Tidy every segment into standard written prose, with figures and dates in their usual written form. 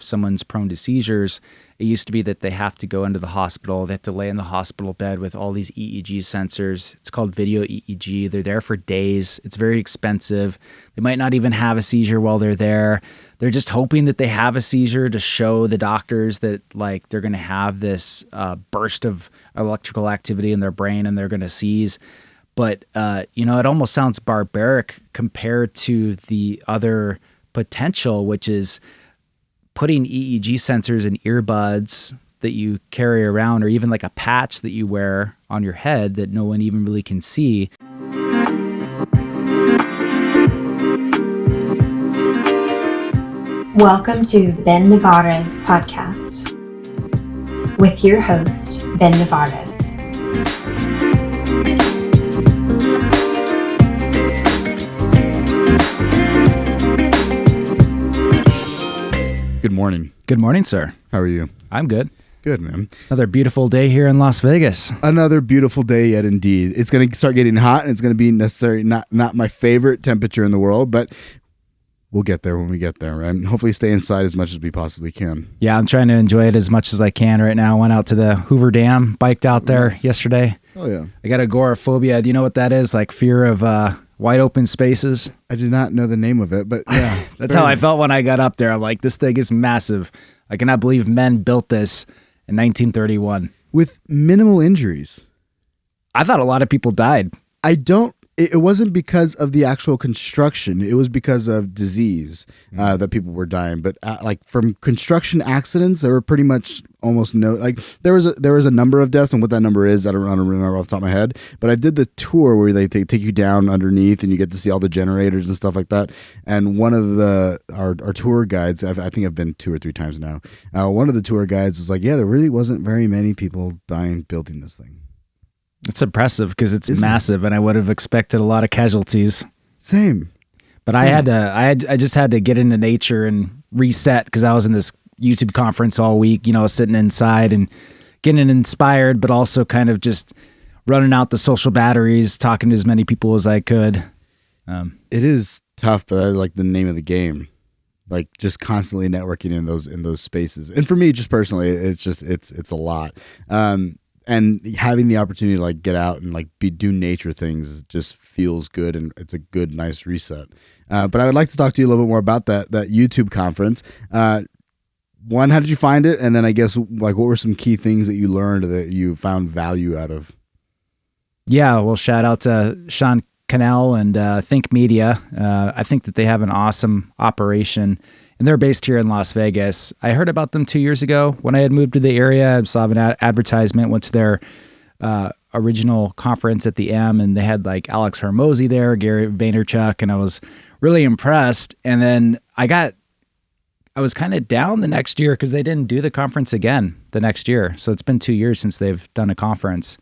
someone's prone to seizures, it used to be that they have to go into the hospital. They have to lay in the hospital bed with all these EEG sensors. It's called video EEG. They're there for days. It's very expensive. They might not even have a seizure while they're there. They're just hoping that they have a seizure to show the doctors that like they're going to have this burst of electrical activity in their brain and they're going to seize. But, it almost sounds barbaric compared to the other potential, which is putting EEG sensors in earbuds that you carry around, or even like a patch that you wear on your head that no one even really can see. Welcome to Ben Nevares podcast with your host, Ben Nevares. Good morning. Good morning, sir. How are you? I'm good. Good, man. Another beautiful day here in Las Vegas. Another beautiful day yet indeed. It's going to start getting hot, and it's going to be necessarily not my favorite temperature in the world, but we'll get there when we get there, right? Hopefully stay inside as much as we possibly can. Yeah, I'm trying to enjoy it as much as I can right now. I went out to the Hoover Dam, biked out there yesterday. Oh, yeah. I got agoraphobia. Do you know what that is? Like fear of wide open spaces? I did not know the name of it, but yeah. That's how I felt when I got up there. I'm like, this thing is massive. I cannot believe men built this in 1931. With minimal injuries. I thought a lot of people died. It wasn't because of the actual construction. It was because of disease that people were dying. But like from construction accidents, there were pretty much almost no. Like there was a number of deaths, and what that number is, I don't remember off the top of my head. But I did the tour where they take you down underneath, and you get to see all the generators and stuff like that. And one of our tour guides, I think I've been 2 or 3 times now. One of the tour guides was like, "Yeah, there really wasn't very many people dying building this thing." It's impressive because it's massive, and I would have expected a lot of casualties. Same. But I just had to get into nature and reset because I was in this YouTube conference all week, sitting inside and getting inspired, but also kind of just running out the social batteries, talking to as many people as I could. It is tough, but I like the name of the game. Like just constantly networking in those spaces. And for me, just personally, it's a lot. And having the opportunity to like get out and like do nature things just feels good, and it's a good, nice reset. But I would like to talk to you a little bit more about that YouTube conference. One, how did you find it? And then I guess like what were some key things that you learned that you found value out of? Yeah, well, shout out to Sean Cannell and Think Media. I think that they have an awesome operation. And they're based here in Las Vegas. I heard about them 2 years ago when I had moved to the area. I saw an advertisement, went to their original conference at the M, and they had like Alex Hormozi there, Gary Vaynerchuk, and I was really impressed. And then I was kind of down the next year because they didn't do the conference again the next year. So it's been 2 years since they've done a conference.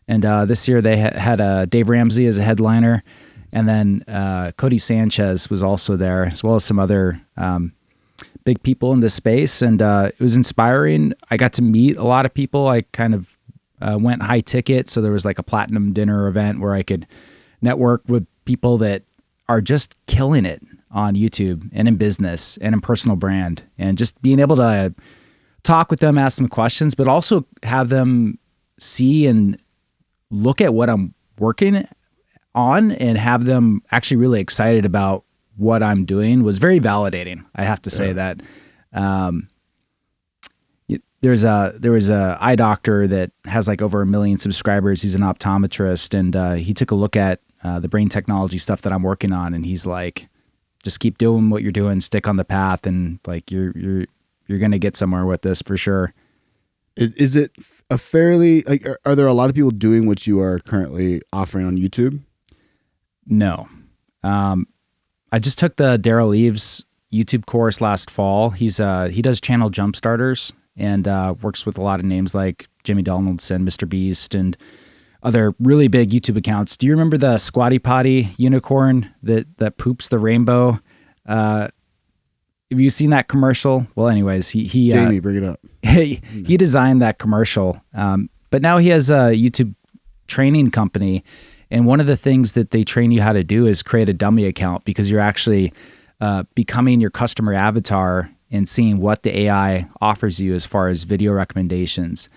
And this year they had Dave Ramsey as a headliner, and then Cody Sanchez was also there, as well as some other big people in this space, and it was inspiring. I got to meet a lot of people. I kind of went high ticket, so there was like a platinum dinner event where I could network with people that are just killing it on YouTube and in business and in personal brand, and just being able to talk with them, ask them questions, but also have them see and look at what I'm working on and have them actually really excited about what I'm doing was very validating. I have to say that. There was a eye doctor that has like over 1 million subscribers. He's an optometrist, and he took a look at the brain technology stuff that I'm working on, and he's like, just keep doing what you're doing, stick on the path, and like you're going to get somewhere with this for sure. Is it a fairly like are there a lot of people doing what you are currently offering on YouTube? No. I just took the Daryl Eves YouTube course last fall. He does channel jump starters and works with a lot of names like Jimmy Donaldson, Mr. Beast, and other really big YouTube accounts. Do you remember the Squatty Potty unicorn that poops the rainbow? Have you seen that commercial? Well, anyways, he Jamie, bring it up. he designed that commercial, but now he has a YouTube training company. And one of the things that they train you how to do is create a dummy account, because you're actually becoming your customer avatar and seeing what the AI offers you as far as video recommendations.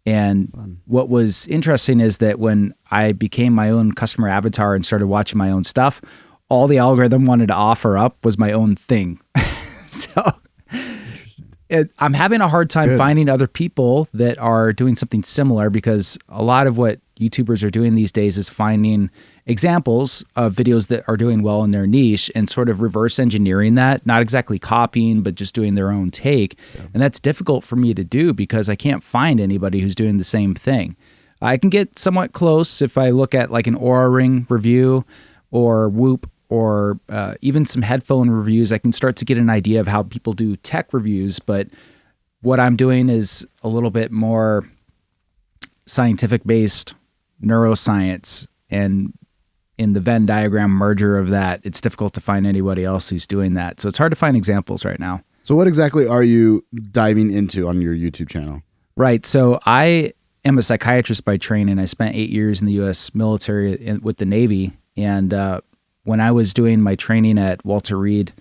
And what was interesting is that when I became my own customer avatar and started watching my own stuff, all the algorithm wanted to offer up was my own thing. So I'm having a hard time finding other people that are doing something similar, because a lot of what YouTubers are doing these days is finding examples of videos that are doing well in their niche and sort of reverse engineering that, not exactly copying, but just doing their own take. Yeah. And that's difficult for me to do because I can't find anybody who's doing the same thing. I can get somewhat close if I look at like an Oura Ring review or Whoop, or even some headphone reviews. I can start to get an idea of how people do tech reviews, but what I'm doing is a little bit more scientific-based neuroscience, and in the Venn diagram merger of that, it's difficult to find anybody else who's doing that. So it's hard to find examples right now. So what exactly are you diving into on your YouTube channel? Right. So I am a psychiatrist by training. I spent 8 years in the U.S. military with the Navy, and when I was doing my training at Walter Reed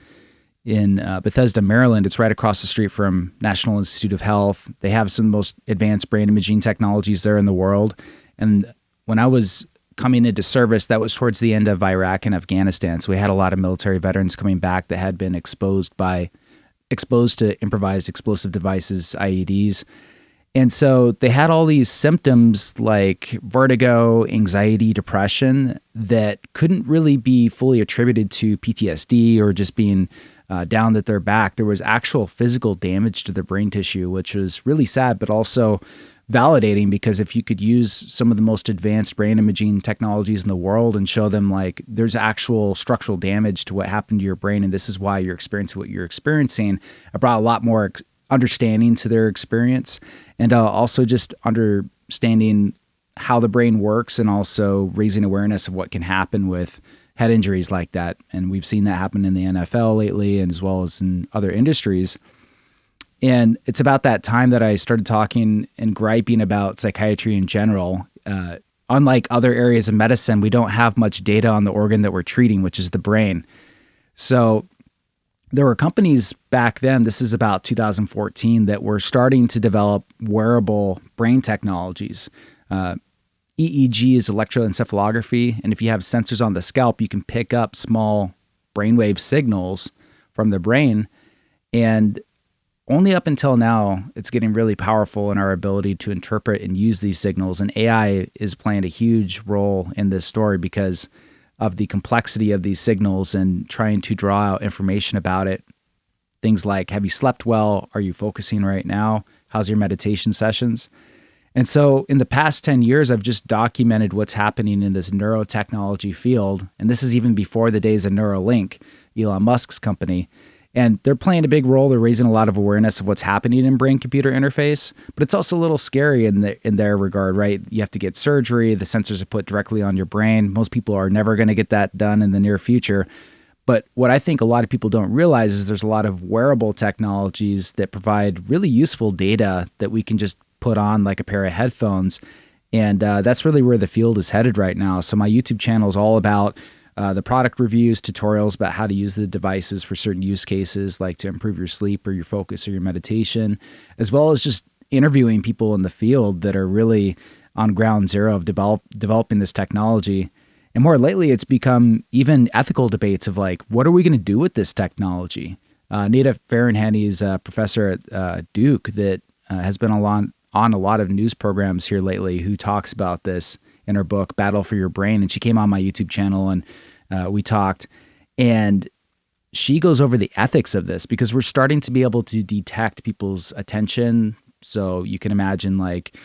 in Bethesda, Maryland, it's right across the street from National Institute of Health. They have some of the most advanced brain imaging technologies there in the world. And when I was coming into service, that was towards the end of Iraq and Afghanistan. So we had a lot of military veterans coming back that had been exposed to improvised explosive devices, IEDs. And so they had all these symptoms like vertigo, anxiety, depression that couldn't really be fully attributed to PTSD or just being down at their back. There was actual physical damage to their brain tissue, which was really sad, but also validating, because if you could use some of the most advanced brain imaging technologies in the world and show them like there's actual structural damage to what happened to your brain and this is why you're experiencing what you're experiencing, it brought a lot more understanding to their experience, and also just understanding how the brain works, and also raising awareness of what can happen with head injuries like that. And we've seen that happen in the NFL lately, and as well as in other industries. And it's about that time that I started talking and griping about psychiatry in general. Unlike other areas of medicine, we don't have much data on the organ that we're treating, which is the brain. So there were companies back then, this is about 2014, that were starting to develop wearable brain technologies. EEG is electroencephalography, and if you have sensors on the scalp, you can pick up small brainwave signals from the brain. And only up until now, it's getting really powerful in our ability to interpret and use these signals. And AI is playing a huge role in this story because of the complexity of these signals and trying to draw out information about it. Things like, have you slept well? Are you focusing right now? How's your meditation sessions? And so in the past 10 years, I've just documented what's happening in this neurotechnology field. And this is even before the days of Neuralink, Elon Musk's company. And they're playing a big role. They're raising a lot of awareness of what's happening in brain-computer interface, but it's also a little scary in their regard, right? You have to get surgery. The sensors are put directly on your brain. Most people are never going to get that done in the near future. But what I think a lot of people don't realize is there's a lot of wearable technologies that provide really useful data that we can just put on like a pair of headphones. And that's really where the field is headed right now. So my YouTube channel is all about the product reviews, tutorials about how to use the devices for certain use cases, like to improve your sleep or your focus or your meditation, as well as just interviewing people in the field that are really on ground zero of developing this technology. And more lately, it's become even ethical debates of like, what are we going to do with this technology? Nita Farahany is a professor at Duke that has been on a lot of news programs here lately, who talks about this in her book, Battle for Your Brain. And she came on my YouTube channel and we talked, and she goes over the ethics of this because we're starting to be able to detect people's attention. So you can imagine like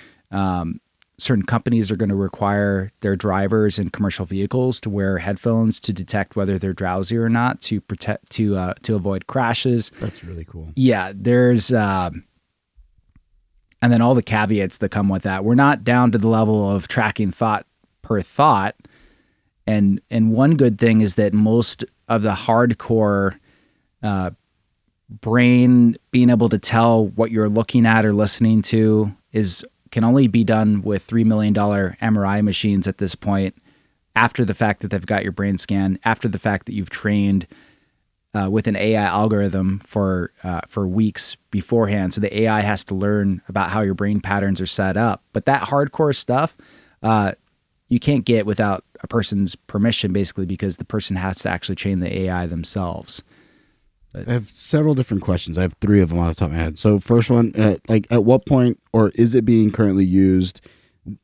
certain companies are going to require their drivers in commercial vehicles to wear headphones to detect whether they're drowsy or not, to protect, to avoid crashes. That's really cool. Yeah, there's and then all the caveats that come with that. We're not down to the level of tracking thought per thought. And one good thing is that most of the hardcore brain being able to tell what you're looking at or listening to can only be done with $3 million MRI machines at this point, after the fact that they've got your brain scan, after the fact that you've trained with an AI algorithm for weeks beforehand. So the AI has to learn about how your brain patterns are set up. But that hardcore stuff, you can't get without a person's permission, basically, because the person has to actually train the AI themselves. I have several different questions. I have 3 of them off the top of my head. So first one, at what point, or is it being currently used,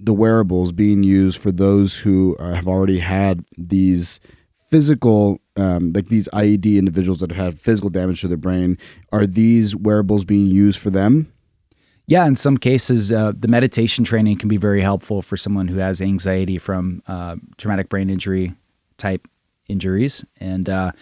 the wearables being used for those who have already had these physical, like these IED individuals that have had physical damage to their brain? Are these wearables being used for them? Yeah, in some cases, the meditation training can be very helpful for someone who has anxiety from traumatic brain injury type injuries. And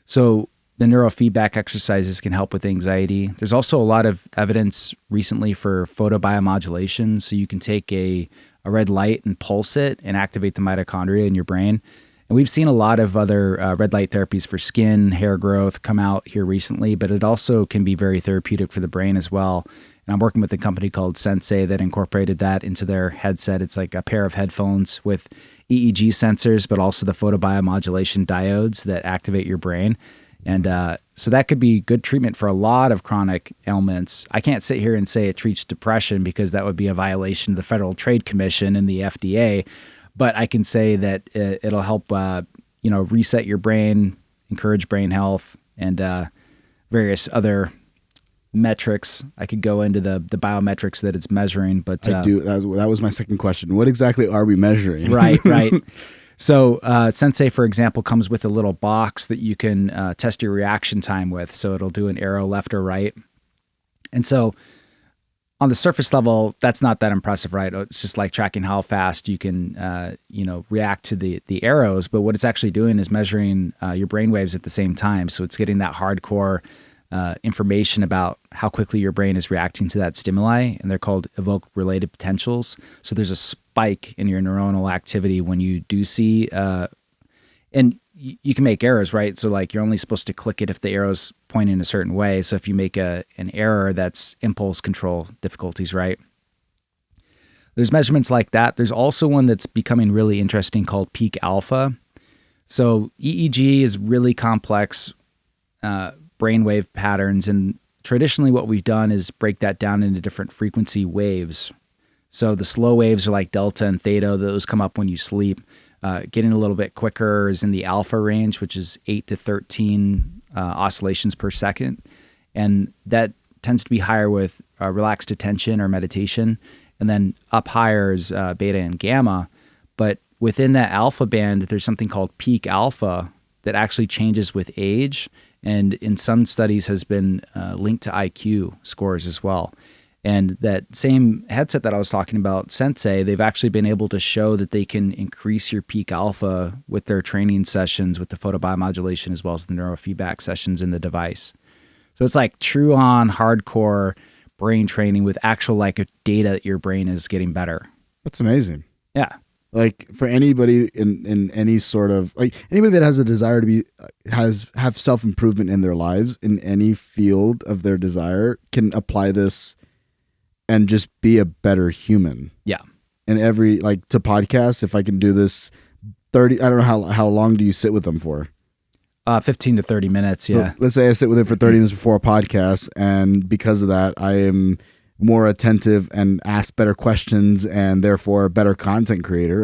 so the neurofeedback exercises can help with anxiety. There's also a lot of evidence recently for photobiomodulation. So you can take a red light and pulse it and activate the mitochondria in your brain. And we've seen a lot of other red light therapies for skin, hair growth come out here recently, but it also can be very therapeutic for the brain as well. And I'm working with a company called Sensei that incorporated that into their headset. It's like a pair of headphones with EEG sensors, but also the photobiomodulation diodes that activate your brain. And so that could be good treatment for a lot of chronic ailments. I can't sit here and say it treats depression because that would be a violation of the Federal Trade Commission and the FDA. But I can say that it'll help, reset your brain, encourage brain health, and various other metrics. I could go into the biometrics that it's measuring, but I do. That was my second question. What exactly are we measuring? Right. So Sensei, for example, comes with a little box that you can test your reaction time with. So it'll do an arrow left or right. And so on the surface level, that's not that impressive, right? It's just like tracking how fast you can, react to the arrows. But what it's actually doing is measuring your brain waves at the same time. So it's getting that hardcore information about how quickly your brain is reacting to that stimuli, and they're called evoked-related potentials. So there's a spike in your neuronal activity when you do see, and you can make errors, right? So like you're only supposed to click it if the arrow's pointing a certain way. So if you make an error, that's impulse control difficulties, right? There's measurements like that. There's also one that's becoming really interesting called peak alpha. So EEG is really complex brainwave patterns, and traditionally what we've done is break that down into different frequency waves. So the slow waves are like delta and theta; those come up when you sleep. Getting a little bit quicker is in the alpha range, which is 8 to 13 oscillations per second, and that tends to be higher with relaxed attention or meditation. And then up higher is beta and gamma. But within that alpha band, there's something called peak alpha that actually changes with age, and in some studies has been linked to IQ scores as well. And that same headset that I was talking about, Sensei, they've actually been able to show that they can increase your peak alpha with their training sessions with the photobiomodulation as well as the neurofeedback sessions in the device. So it's like true on hardcore brain training with actual data that your brain is getting better. That's amazing. Yeah. Like for anybody in any sort of anybody that has a desire to have self-improvement in their lives in any field of their desire can apply this and just be a better human. Yeah. And every to podcasts, if I can do this 30, I don't know how long do you sit with them for? 15 to 30 minutes. Yeah. So let's say I sit with it for 30 minutes before a podcast, and because of that, I am more attentive and ask better questions, and therefore a better content creator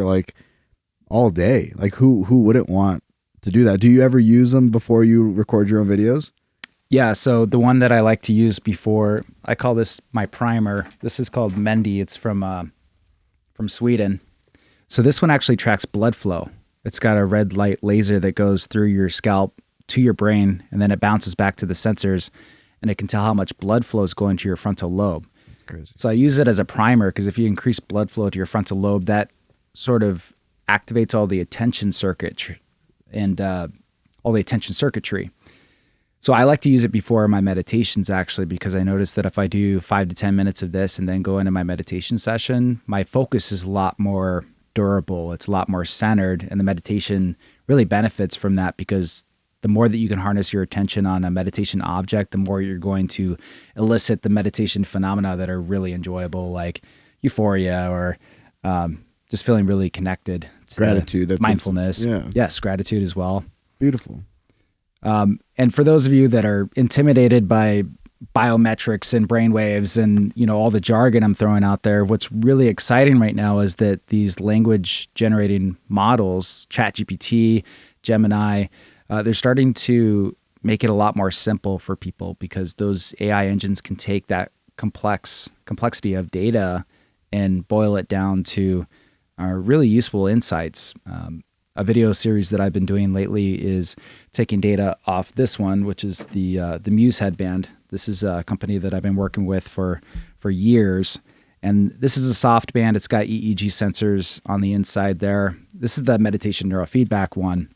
all day. Who wouldn't want to do that? Do you ever use them before you record your own videos? Yeah, so the one that I like to use before, I call this my primer. This is called Mendi. It's from Sweden. So this one actually tracks blood flow. It's got a red light laser that goes through your scalp to your brain, and then it bounces back to the sensors, and it can tell how much blood flow is going to your frontal lobe. That's crazy. So I use it as a primer because if you increase blood flow to your frontal lobe, that sort of activates all the attention circuitry and all the attention circuitry. So I like to use it before my meditations, actually, because I notice that if I do 5 to 10 minutes of this and then go into my meditation session, my focus is a lot more durable. It's a lot more centered, and the meditation really benefits from that because the more that you can harness your attention on a meditation object, the more you're going to elicit the meditation phenomena that are really enjoyable, like euphoria or just feeling really connected to gratitude. That's mindfulness. yeah. Yes, gratitude as well. Beautiful. And for those of you that are intimidated by biometrics and brainwaves and all the jargon I'm throwing out there, what's really exciting right now is that these language generating models, ChatGPT, Gemini, they're starting to make it a lot more simple for people, because those AI engines can take that complexity of data and boil it down to really useful insights. A video series that I've been doing lately is taking data off this one, which is the Muse headband. This is a company that I've been working with for years. And this is a soft band. It's got EEG sensors on the inside there. This is the meditation neurofeedback one.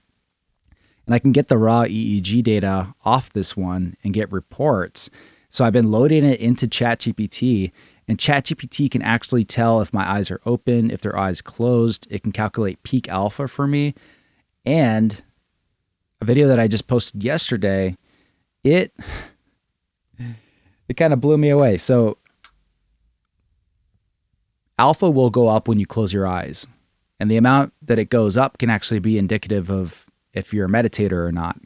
And I can get the raw EEG data off this one and get reports. So I've been loading it into ChatGPT, and ChatGPT can actually tell if my eyes are open, if their eyes closed. It can calculate peak alpha for me. And a video that I just posted yesterday, it kind of blew me away. So alpha will go up when you close your eyes, and the amount that it goes up can actually be indicative of if you're a meditator or not.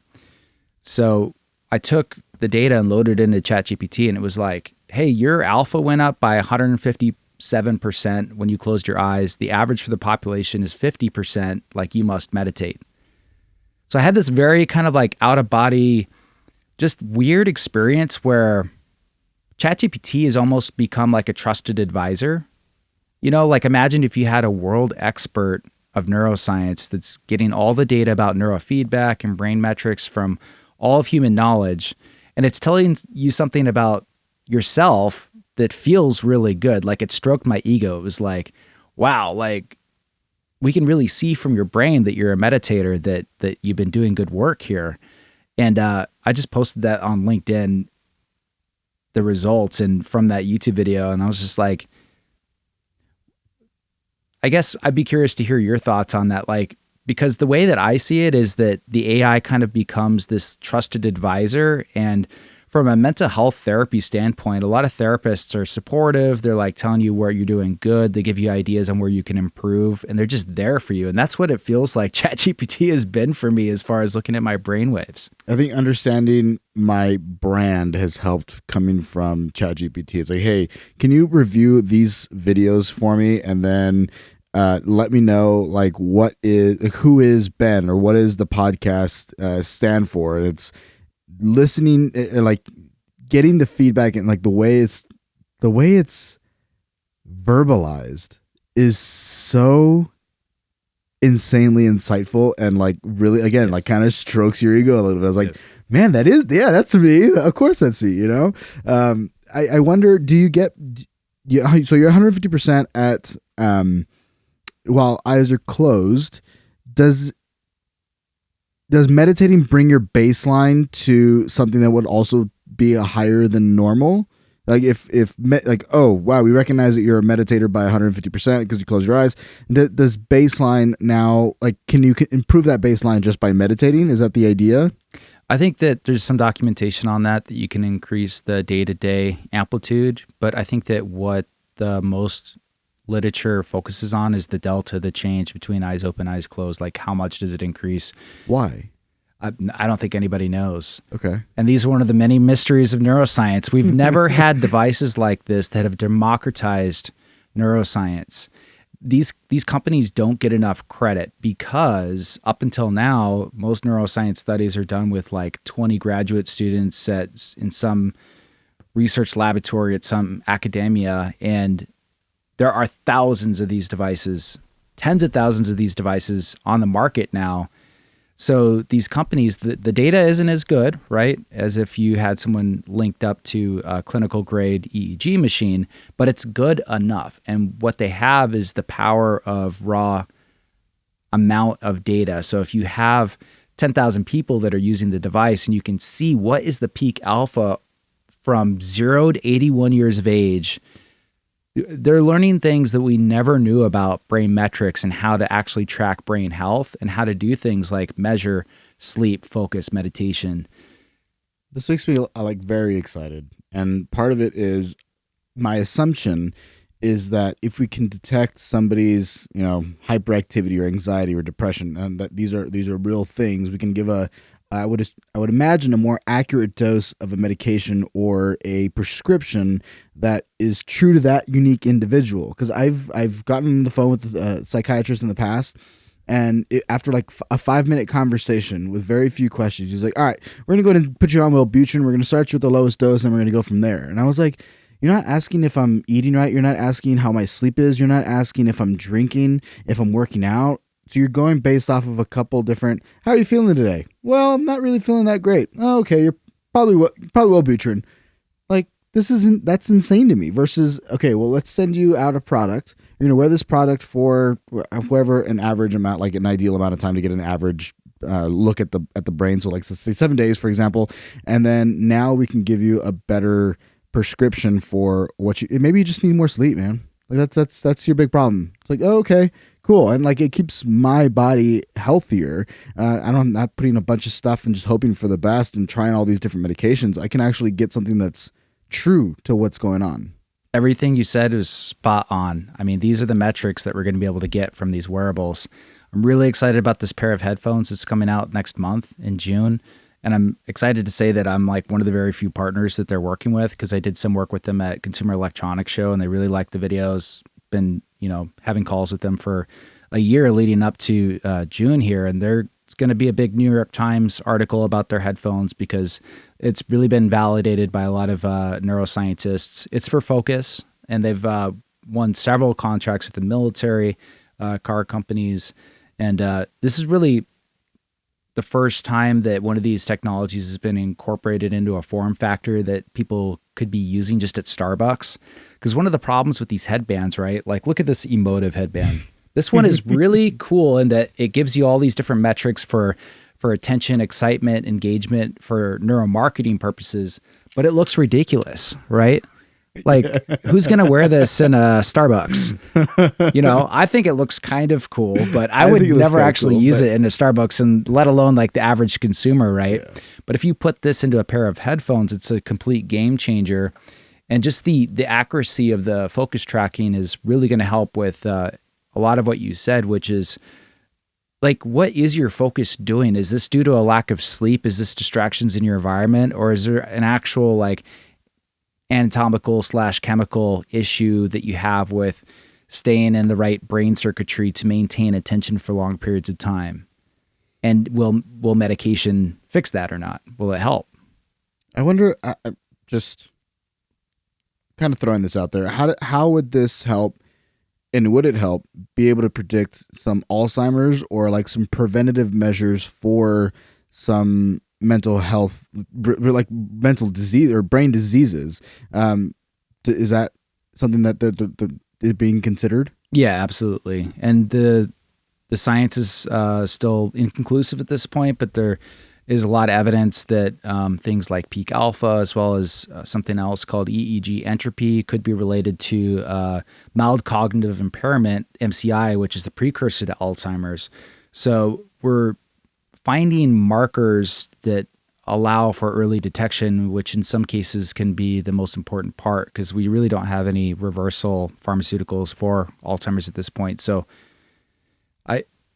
So I took the data and loaded it into ChatGPT, and it was like, hey, your alpha went up by 157% when you closed your eyes. The average for the population is 50%, like you must meditate. So I had this very kind of like out of body, just weird experience where ChatGPT has almost become like a trusted advisor. Like imagine if you had a world expert of neuroscience that's getting all the data about neurofeedback and brain metrics from all of human knowledge, and it's telling you something about yourself that feels really good. Like it stroked my ego. It was like, wow, like we can really see from your brain that you're a meditator, that you've been doing good work here. And I just posted that on LinkedIn, the results, and from that YouTube video, and I was just like, I guess I'd be curious to hear your thoughts on that. Like, because the way that I see it is that the AI kind of becomes this trusted advisor. And from a mental health therapy standpoint, a lot of therapists are supportive. They're like telling you where you're doing good. They give you ideas on where you can improve, and they're just there for you. And that's what it feels like ChatGPT has been for me as far as looking at my brainwaves. I think understanding my brand has helped coming from ChatGPT. It's like, hey, can you review these videos for me, and then let me know like who is Ben, or what is the podcast stand for? And it's listening, like getting the feedback, and like the way it's verbalized is so insanely insightful, and like really, again, like kind of strokes your ego a little bit. I was like, man, that's me. Of course that's me, I wonder, do you get, so you're 150% at, while eyes are closed, does meditating bring your baseline to something that would also be a higher than normal? Like oh wow, we recognize that you're a meditator by 150% because you close your eyes. Does baseline now, like, can you improve that baseline just by meditating? Is that the idea? I think that there's some documentation on that you can increase the day-to-day amplitude, but I think that what the most literature focuses on is the delta, the change between eyes open, eyes closed. Like, how much does it increase? Why? I don't think anybody knows. Okay. And these are one of the many mysteries of neuroscience. We've never had devices like this that have democratized neuroscience. These companies don't get enough credit because up until now, most neuroscience studies are done with like 20 graduate students in some research laboratory at some academia, and there are thousands of these devices, tens of thousands of these devices on the market now. So these companies, the data isn't as good, right, as if you had someone linked up to a clinical grade EEG machine, but it's good enough. And what they have is the power of raw amount of data. So if you have 10,000 people that are using the device, and you can see what is the peak alpha from 0 to 81 years of age, they're learning things that we never knew about brain metrics and how to actually track brain health and how to do things like measure sleep, focus, meditation. This makes me like very excited. And part of it is my assumption is that if we can detect somebody's, hyperactivity or anxiety or depression, and that these are real things, we can give a I would imagine a more accurate dose of a medication or a prescription that is true to that unique individual. Because I've gotten on the phone with a psychiatrist in the past, and after like a 5-minute conversation with very few questions, he's like, "All right, we're gonna go ahead and put you on Wellbutrin. We're gonna start you with the lowest dose, and we're gonna go from there." And I was like, "You're not asking if I'm eating right. You're not asking how my sleep is. You're not asking if I'm drinking, if I'm working out." So you're going based off of a couple different. How are you feeling today? Well, I'm not really feeling that great. Oh, okay, you're probably Wellbutrin. Like that's insane to me. Versus, okay, well, let's send you out a product. You're gonna wear this product for whoever an average amount, like an ideal amount of time to get an average look at the brain. So like say 7 days, for example, and then now we can give you a better prescription for what maybe you just need more sleep, man. Like that's your big problem. It's like, oh, okay, cool. And like, it keeps my body healthier. I'm not putting a bunch of stuff and just hoping for the best and trying all these different medications. I can actually get something that's true to what's going on. Everything you said is spot on. I mean, these are the metrics that we're going to be able to get from these wearables. I'm really excited about this pair of headphones that's coming out next month in June. And I'm excited to say that I'm like one of the very few partners that they're working with, because I did some work with them at Consumer Electronics Show and they really liked the videos. Been, having calls with them for a year leading up to June here. And it's going to be a big New York Times article about their headphones because it's really been validated by a lot of neuroscientists. It's for focus, and they've won several contracts with the military, car companies. And this is really the first time that one of these technologies has been incorporated into a form factor that people could be using just at Starbucks. Because one of the problems with these headbands, right? Like, look at this emotive headband. This one is really cool in that it gives you all these different metrics for attention, excitement, engagement, for neuromarketing purposes, but it looks ridiculous, right? Like, who's going to wear this in a Starbucks? I think it looks kind of cool, but I would never actually use it in a Starbucks, and let alone like the average consumer, right? Yeah. But if you put this into a pair of headphones, it's a complete game changer. And just the accuracy of the focus tracking is really going to help with a lot of what you said, which is like, what is your focus doing? Is this due to a lack of sleep? Is this distractions in your environment? Or is there an actual like anatomical/chemical issue that you have with staying in the right brain circuitry to maintain attention for long periods of time? And will medication fix that or not? Will it help? I wonder, just kind of throwing this out there, how would this help, and would it help be able to predict some Alzheimer's or like some preventative measures for some mental health, like mental disease or brain diseases? Is that something that is being considered? Yeah, absolutely. And the science is still inconclusive at this point, but there is a lot of evidence that things like peak alpha, as well as something else called EEG entropy, could be related to mild cognitive impairment, MCI, which is the precursor to Alzheimer's. So we're finding markers that allow for early detection, which in some cases can be the most important part, because we really don't have any reversal pharmaceuticals for Alzheimer's at this point. So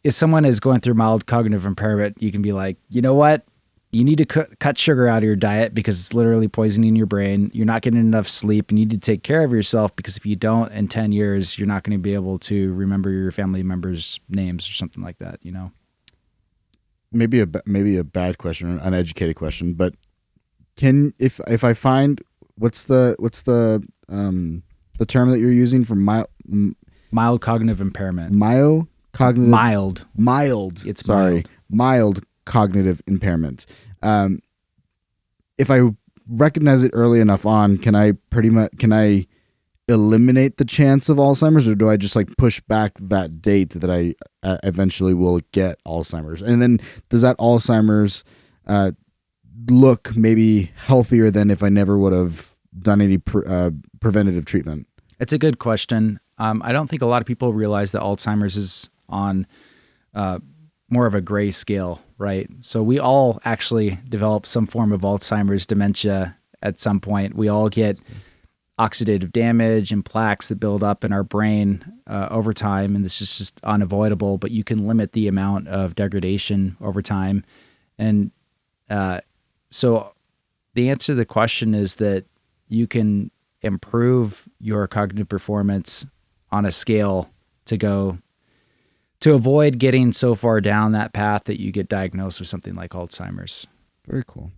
if someone is going through mild cognitive impairment, you can be like, you know what? You need to cut sugar out of your diet because it's literally poisoning your brain. You're not getting enough sleep. You need to take care of yourself, because if you don't, in 10 years, you're not going to be able to remember your family members' names or something like that, Maybe a bad question, an uneducated question, but if I find what's the term that you're using for mild cognitive impairment? Mild. It's mild cognitive impairment. If I recognize it early enough on, can I eliminate the chance of Alzheimer's, or do I just like push back that date that I eventually will get Alzheimer's? And then does that Alzheimer's look maybe healthier than if I never would have done any preventative treatment? It's a good question. I don't think a lot of people realize that Alzheimer's is on more of a gray scale, right? So we all actually develop some form of Alzheimer's dementia at some point. We all get oxidative damage and plaques that build up in our brain over time, and this is just unavoidable, but you can limit the amount of degradation over time. And So the answer to the question is that you can improve your cognitive performance on a scale to avoid getting so far down that path that you get diagnosed with something like Alzheimer's. Very cool.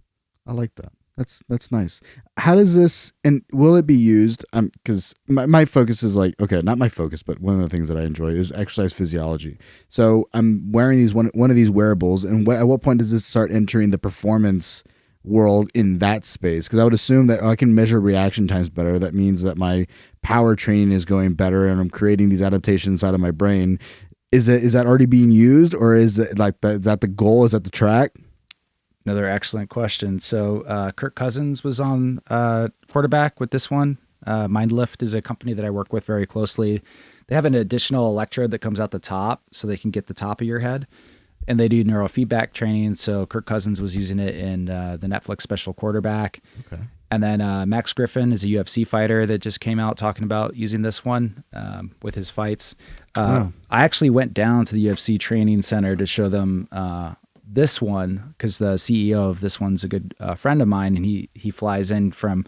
I like that. That's nice. How does this, and will it be used? Because my focus is like, okay, not my focus, but one of the things that I enjoy is exercise physiology. So I'm wearing these one of these wearables, and at what point does this start entering the performance world in that space? Because I would assume that I can measure reaction times better. That means that my power training is going better, and I'm creating these adaptations inside of my brain. Is that already being used, or is it like is that the goal? Is that the track? Another excellent question. So Kirk Cousins was on quarterback with this one. MindLift is a company that I work with very closely. They have an additional electrode that comes out the top so they can get the top of your head. And they do neurofeedback training. So Kirk Cousins was using it in the Netflix special Quarterback. Okay. And then Max Griffin is a UFC fighter that just came out talking about using this one with his fights. Wow. I actually went down to the UFC training center to show them this one, because the CEO of this one's a good friend of mine, and he flies in from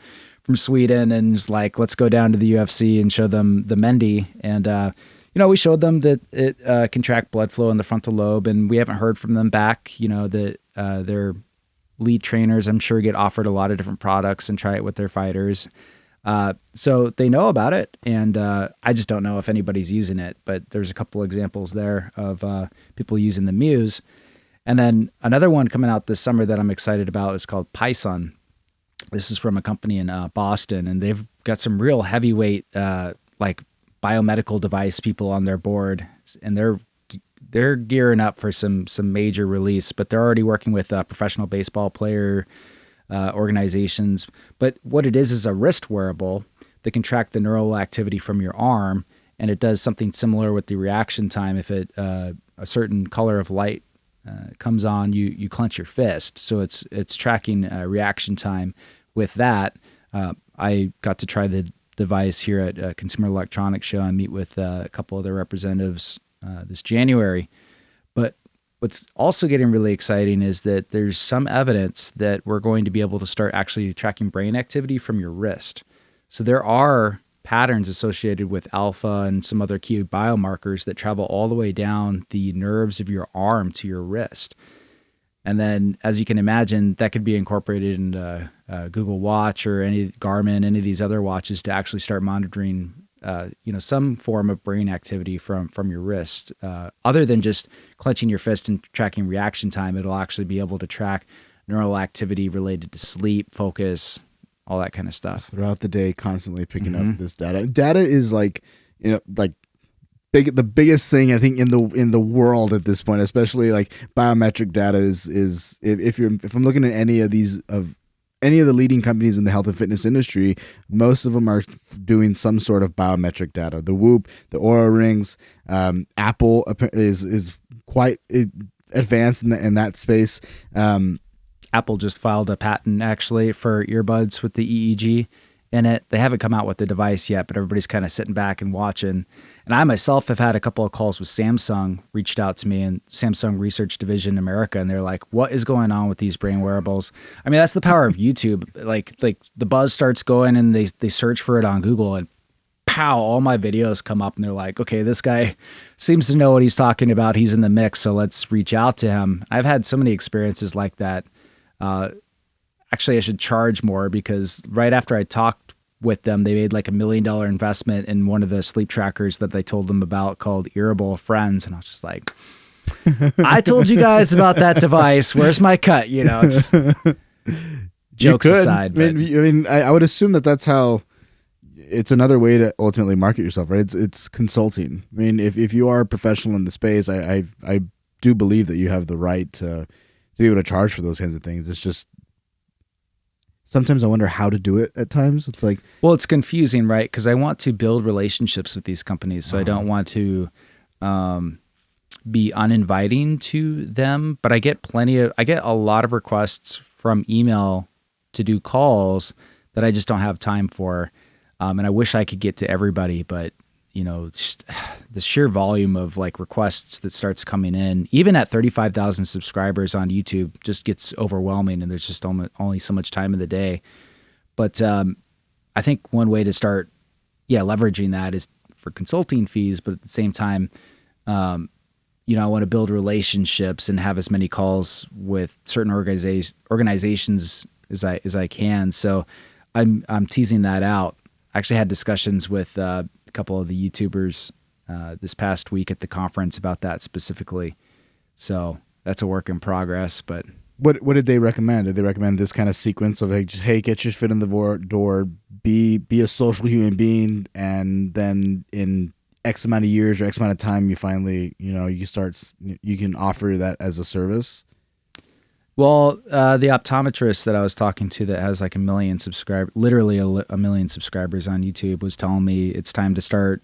Sweden and is like, let's go down to the UFC and show them the Mendy. And we showed them that it can track blood flow in the frontal lobe, and we haven't heard from them back. That their lead trainers, I'm sure, get offered a lot of different products and try it with their fighters. So they know about it, and I just don't know if anybody's using it. But there's a couple examples there of people using the Muse. And then another one coming out this summer that I'm excited about is called Python. This is from a company in Boston, and they've got some real heavyweight like biomedical device people on their board, and they're gearing up for some major release. But they're already working with professional baseball player organizations. But what it is a wrist wearable that can track the neural activity from your arm, and it does something similar with the reaction time. If a certain color of light comes on, you clench your fist. So it's tracking reaction time with that. I got to try the device here at a Consumer Electronics Show and meet with a couple of their representatives this January. But what's also getting really exciting is that there's some evidence that we're going to be able to start actually tracking brain activity from your wrist. So there are patterns associated with alpha and some other key biomarkers that travel all the way down the nerves of your arm to your wrist. And then, as you can imagine, that could be incorporated into Google Watch or any Garmin, any of these other watches, to actually start monitoring, some form of brain activity from your wrist. Other than just clenching your fist and tracking reaction time, it'll actually be able to track neural activity related to sleep, focus, all that kind of stuff. Just throughout the day, constantly picking up this data. Data is like the biggest thing I think in the world at this point, especially like biometric data is if I'm looking at any of the leading companies in the health and fitness industry, most of them are doing some sort of biometric data. The Whoop, the Oura Rings, Apple is quite advanced in that space. Apple just filed a patent actually for earbuds with the EEG in it. They haven't come out with the device yet, but everybody's kind of sitting back and watching. And I myself have had a couple of calls with Samsung, reached out to me, and Samsung Research Division America, and they're like, what is going on with these brain wearables? I mean, that's the power of YouTube. Like the buzz starts going and they search for it on Google, and pow, all my videos come up, and they're like, okay, this guy seems to know what he's talking about. He's in the mix, so let's reach out to him. I've had so many experiences like that. Actually, I should charge more, because right after I talked with them, they made like $1 million investment in one of the sleep trackers that they told them about called Earable Friends. And I was just like, I told you guys about that device. Where's my cut? Just jokes aside. But. I would assume that that's how it's another way to ultimately market yourself, right? It's consulting. I mean, if you are a professional in the space, I do believe that you have the right to be able to charge for those kinds of things. It's just, sometimes I wonder how to do it at times. It's like, well, it's confusing, right? Because I want to build relationships with these companies. So I don't want to be uninviting to them, but I get a lot of requests from email to do calls that I just don't have time for. And I wish I could get to everybody, but just the sheer volume of like requests that starts coming in, even at 35,000 subscribers on YouTube, just gets overwhelming, and there's just only so much time in the day. But I think one way to start, leveraging that is for consulting fees. But at the same time, I want to build relationships and have as many calls with certain organizations as I can. So I'm teasing that out. I actually had discussions with a couple of the YouTubers this past week at the conference about that specifically. So that's a work in progress. But what did they recommend? Did they recommend this kind of sequence of like, just, hey, get your foot in the door, be a social human being, and then in X amount of years or X amount of time, you finally, you can offer that as a service? Well, the optometrist that I was talking to that has like literally a million subscribers on YouTube, was telling me it's time to start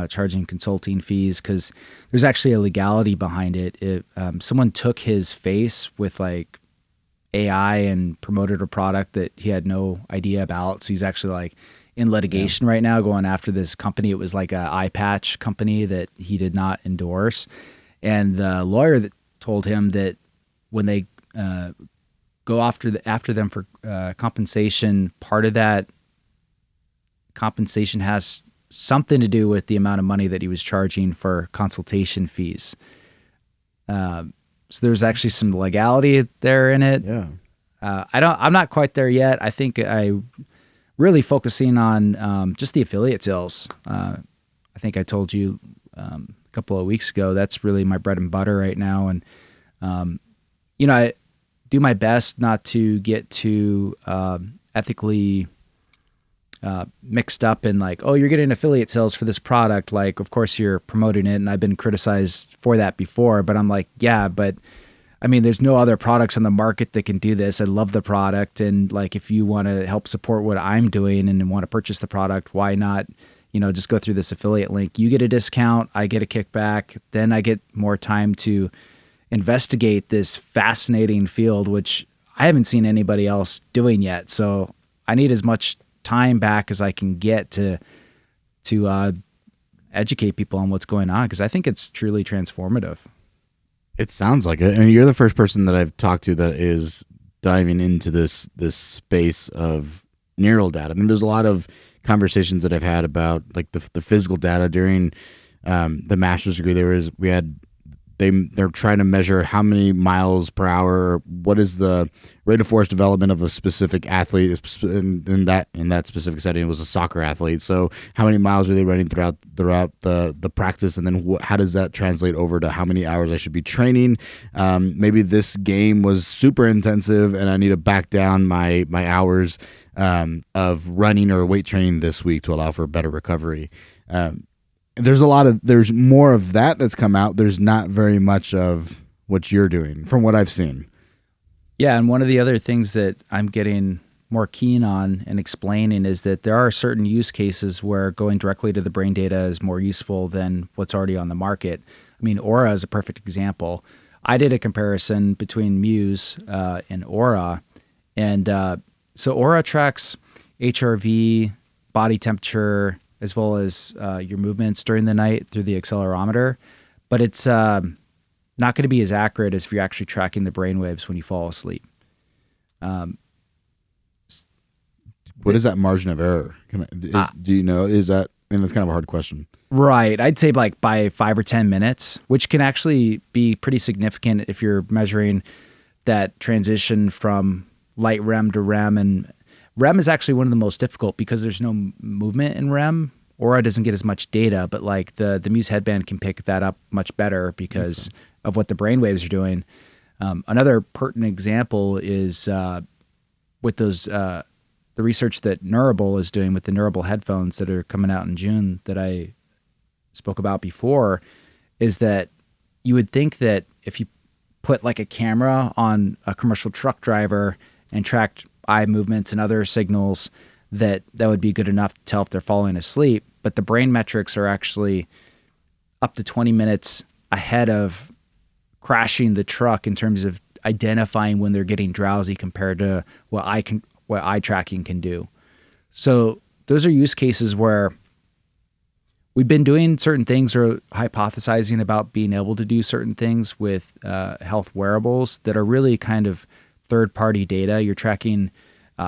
charging consulting fees, because there's actually a legality behind it. Someone took his face with like AI and promoted a product that he had no idea about. So he's actually like in litigation right now going after this company. It was like a eye patch company that he did not endorse. And the lawyer that told him that when they go after them for compensation, part of that compensation has something to do with the amount of money that he was charging for consultation fees. So there's actually some legality there in it. Yeah. I'm not quite there yet. I think I really focusing on just the affiliate sales. I think I told you a couple of weeks ago, that's really my bread and butter right now. And, I do my best not to get too ethically mixed up in like, oh, you're getting affiliate sales for this product. Like, of course you're promoting it. And I've been criticized for that before, but I'm like, yeah, but I mean, there's no other products on the market that can do this. I love the product. And like, if you want to help support what I'm doing and want to purchase the product, why not, just go through this affiliate link. You get a discount, I get a kickback. Then I get more time to investigate this fascinating field, which I haven't seen anybody else doing yet. So I need as much time back as I can get to educate people on what's going on, because I think it's truly transformative. It sounds like it. I mean, you're the first person that I've talked to that is diving into this space of neural data. I mean, there's a lot of conversations that I've had about like the physical data during the master's degree. They're trying to measure how many miles per hour, what is the rate of force development of a specific athlete. In that specific setting, it was a soccer athlete. So how many miles are they running throughout the practice, and then how does that translate over to how many hours I should be training? Maybe this game was super intensive, and I need to back down my hours of running or weight training this week to allow for better recovery. There's more of that's come out. There's not very much of what you're doing from what I've seen. Yeah. And one of the other things that I'm getting more keen on and explaining is that there are certain use cases where going directly to the brain data is more useful than what's already on the market. I mean, Aura is a perfect example. I did a comparison between Muse and Aura. And so Aura tracks HRV, body temperature, as well as your movements during the night through the accelerometer. But it's not going to be as accurate as if you're actually tracking the brainwaves when you fall asleep. What is that margin of error? Do you know? Is that, that's kind of a hard question. Right. I'd say like by 5 or 10 minutes, which can actually be pretty significant if you're measuring that transition from light REM to REM. And REM is actually one of the most difficult because there's no movement in REM. Aura doesn't get as much data, but like the Muse headband can pick that up much better because of what the brainwaves are doing. Another pertinent example is with those the research that Neurable is doing with the Neurable headphones that are coming out in June that I spoke about before, is that you would think that if you put like a camera on a commercial truck driver and tracked eye movements and other signals, that would be good enough to tell if they're falling asleep. But the brain metrics are actually up to 20 minutes ahead of crashing the truck in terms of identifying when they're getting drowsy compared to what eye tracking can do. So those are use cases where We've been doing certain things or hypothesizing about being able to do certain things with health wearables that are really kind of third-party data. You're tracking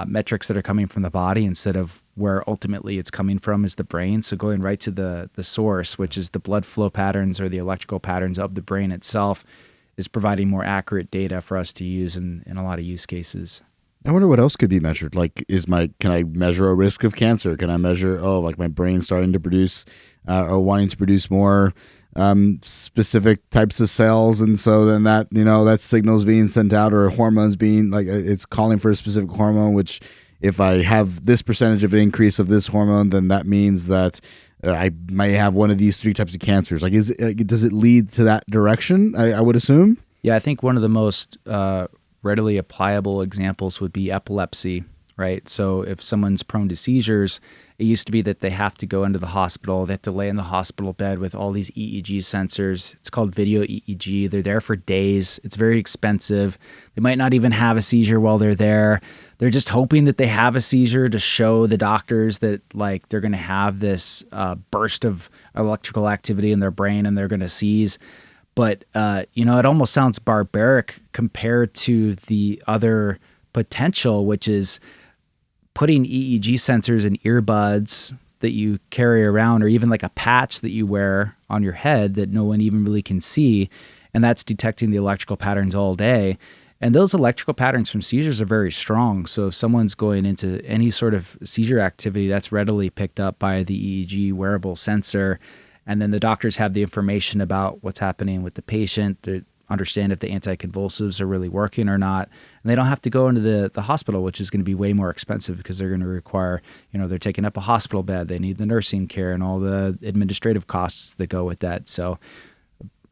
metrics that are coming from the body instead of where ultimately it's coming from is the brain. So going right to the source, which is the blood flow patterns or the electrical patterns of the brain itself, is providing more accurate data for us to use in a lot of use cases. I wonder what else could be measured. Like, can I measure a risk of cancer? Can I measure, like my brain starting to produce or wanting to produce more specific types of cells, and so then that that signal's being sent out, or hormones being like it's calling for a specific hormone, which if I have this percentage of an increase of this hormone, then that means that I may have one of these 3 types of cancers. Like, does it lead to that direction? I would assume. Yeah, I think one of the most readily applicable examples would be epilepsy, right? So if someone's prone to seizures, it used to be that they have to go into the hospital. They have to lay in the hospital bed with all these EEG sensors. It's called video EEG. They're there for days. It's very expensive. They might not even have a seizure while they're there. They're just hoping that they have a seizure to show the doctors that like they're going to have this burst of electrical activity in their brain and they're going to seize. But, it almost sounds barbaric compared to the other potential, which is putting EEG sensors in earbuds that you carry around, or even like a patch that you wear on your head that no one even really can see. And that's detecting the electrical patterns all day. And those electrical patterns from seizures are very strong. So if someone's going into any sort of seizure activity, that's readily picked up by the EEG wearable sensor. And then the doctors have the information about what's happening with the patient to understand if the anticonvulsives are really working or not. And they don't have to go into the hospital, which is going to be way more expensive because they're going to require, they're taking up a hospital bed. They need the nursing care and all the administrative costs that go with that. So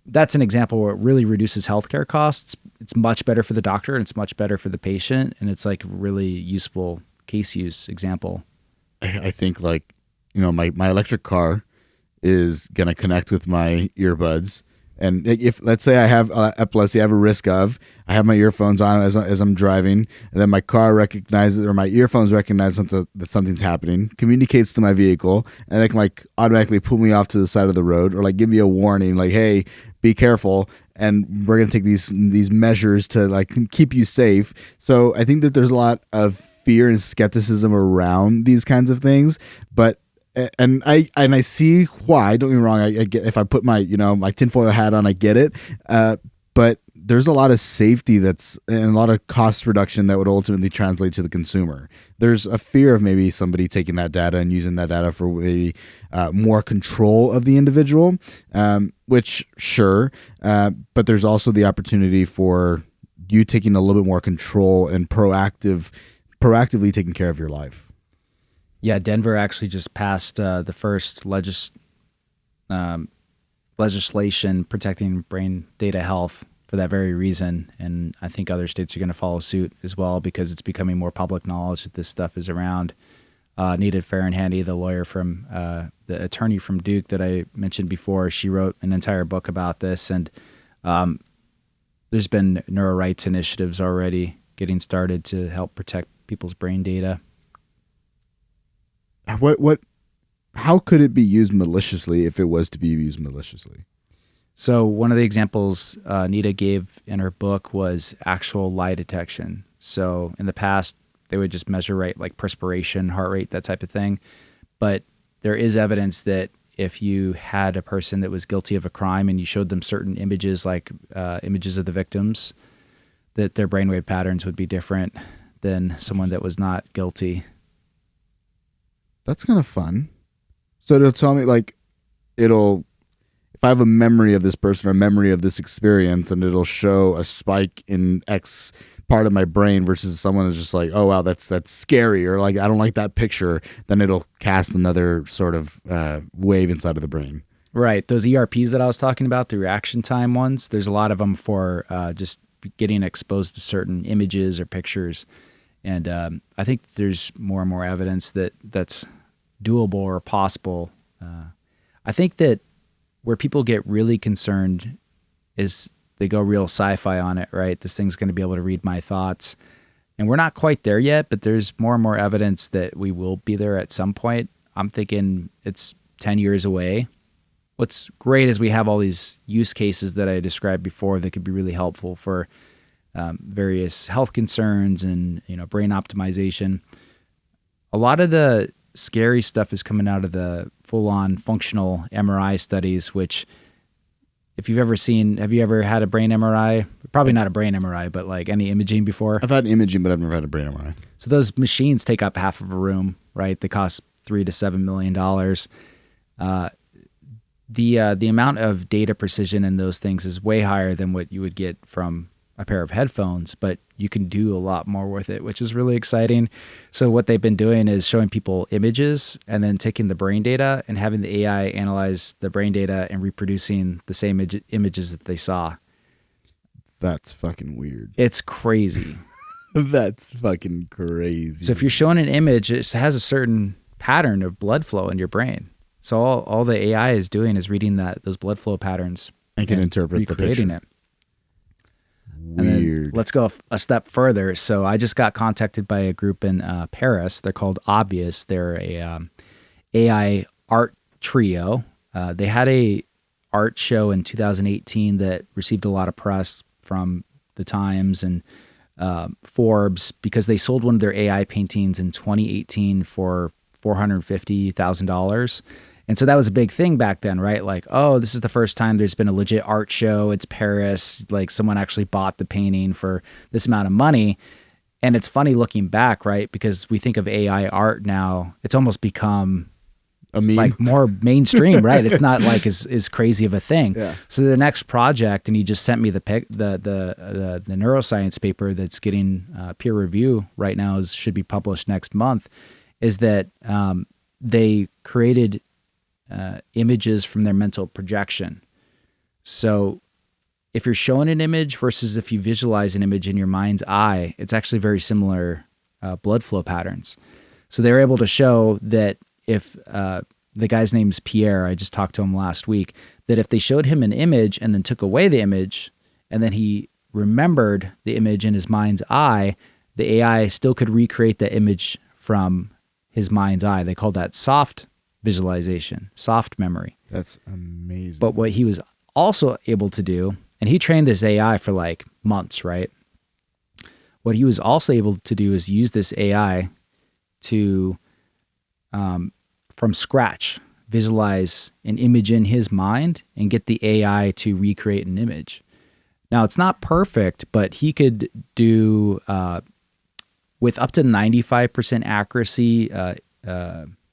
that's an example where it really reduces healthcare costs. It's much better for the doctor and it's much better for the patient. And it's like a really useful case use example. I think my electric car is going to connect with my earbuds. And if, let's say I have epilepsy, I have a risk of, I have my earphones on as I'm driving, and then my car recognizes, or my earphones recognize that something's happening, communicates to my vehicle, and it can like automatically pull me off to the side of the road, or like give me a warning, like, hey, be careful, and we're going to take these measures to like keep you safe. So I think that there's a lot of fear and skepticism around these kinds of things, but and I see why. Don't get me wrong. I get, if I put my my tinfoil hat on, I get it. But there's a lot of safety and a lot of cost reduction that would ultimately translate to the consumer. There's a fear of maybe somebody taking that data and using that data for maybe more control of the individual, which sure. But there's also the opportunity for you taking a little bit more control and proactively taking care of your life. Yeah, Denver actually just passed the first legislation protecting brain data health for that very reason. And I think other states are going to follow suit as well because it's becoming more public knowledge that this stuff is around. Nita Farahany, the lawyer from the attorney from Duke that I mentioned before, she wrote an entire book about this. And there's been neuro rights initiatives already getting started to help protect people's brain data. How could it be used maliciously if it was to be used maliciously? So one of the examples Nita gave in her book was actual lie detection. So in the past, they would just measure like perspiration, heart rate, that type of thing. But there is evidence that if you had a person that was guilty of a crime and you showed them certain images, like images of the victims, that their brainwave patterns would be different than someone that was not guilty. That's kind of fun. So it'll tell me if I have a memory of this person or a memory of this experience, and it'll show a spike in X part of my brain versus someone is just like, oh wow, that's scary, or like I don't like that picture, then it'll cast another sort of wave inside of the brain. Right. Those ERPs that I was talking about, the reaction time ones, there's a lot of them for just getting exposed to certain images or pictures. And I think there's more and more evidence that that's doable or possible. I think that where people get really concerned is they go real sci-fi on it, right? This thing's going to be able to read my thoughts. And we're not quite there yet, but there's more and more evidence that we will be there at some point. I'm thinking it's 10 years away. What's great is we have all these use cases that I described before that could be really helpful for various health concerns and brain optimization. A lot of the scary stuff is coming out of the full-on functional MRI studies, which if you've ever seen, have you ever had a brain MRI? Probably not a brain MRI, but like any imaging before? I've had imaging, but I've never had a brain MRI. So those machines take up half of a room, right? They cost $3 to $7 million. The amount of data precision in those things is way higher than what you would get from a pair of headphones, but you can do a lot more with it, which is really exciting. So what they've been doing is showing people images and then taking the brain data and having the AI analyze the brain data and reproducing the same images that they saw. That's fucking weird. It's crazy. That's fucking crazy. So if you're showing an image, it has a certain pattern of blood flow in your brain. So all the AI is doing is reading those blood flow patterns and can interpret the picture. It. Weird. Let's go a step further. So I just got contacted by a group in Paris. They're called Obvious. They're a AI art trio. They had a art show in 2018 that received a lot of press from the Times and Forbes because they sold one of their AI paintings in 2018 for $450,000. And so that was a big thing back then, right? Like, oh, this is the first time there's been a legit art show. It's Paris. Like someone actually bought the painting for this amount of money. And it's funny looking back, right? Because we think of AI art now, it's almost become a meme. Like more mainstream, right? It's not like as crazy of a thing. Yeah. So the next project, and he just sent me the neuroscience paper that's getting peer review right now, should be published next month, is that they created images from their mental projection. So if you're showing an image versus if you visualize an image in your mind's eye, it's actually very similar blood flow patterns. So they were able to show that if the guy's name's Pierre, I just talked to him last week, that if they showed him an image and then took away the image and then he remembered the image in his mind's eye, the AI still could recreate the image from his mind's eye. They call that soft visualization, soft memory. That's amazing. But what he was also able to do, and he trained this AI for like months, right? What he was also able to do is use this AI to, from scratch, visualize an image in his mind and get the AI to recreate an image. Now, it's not perfect, but he could do, with up to 95% accuracy,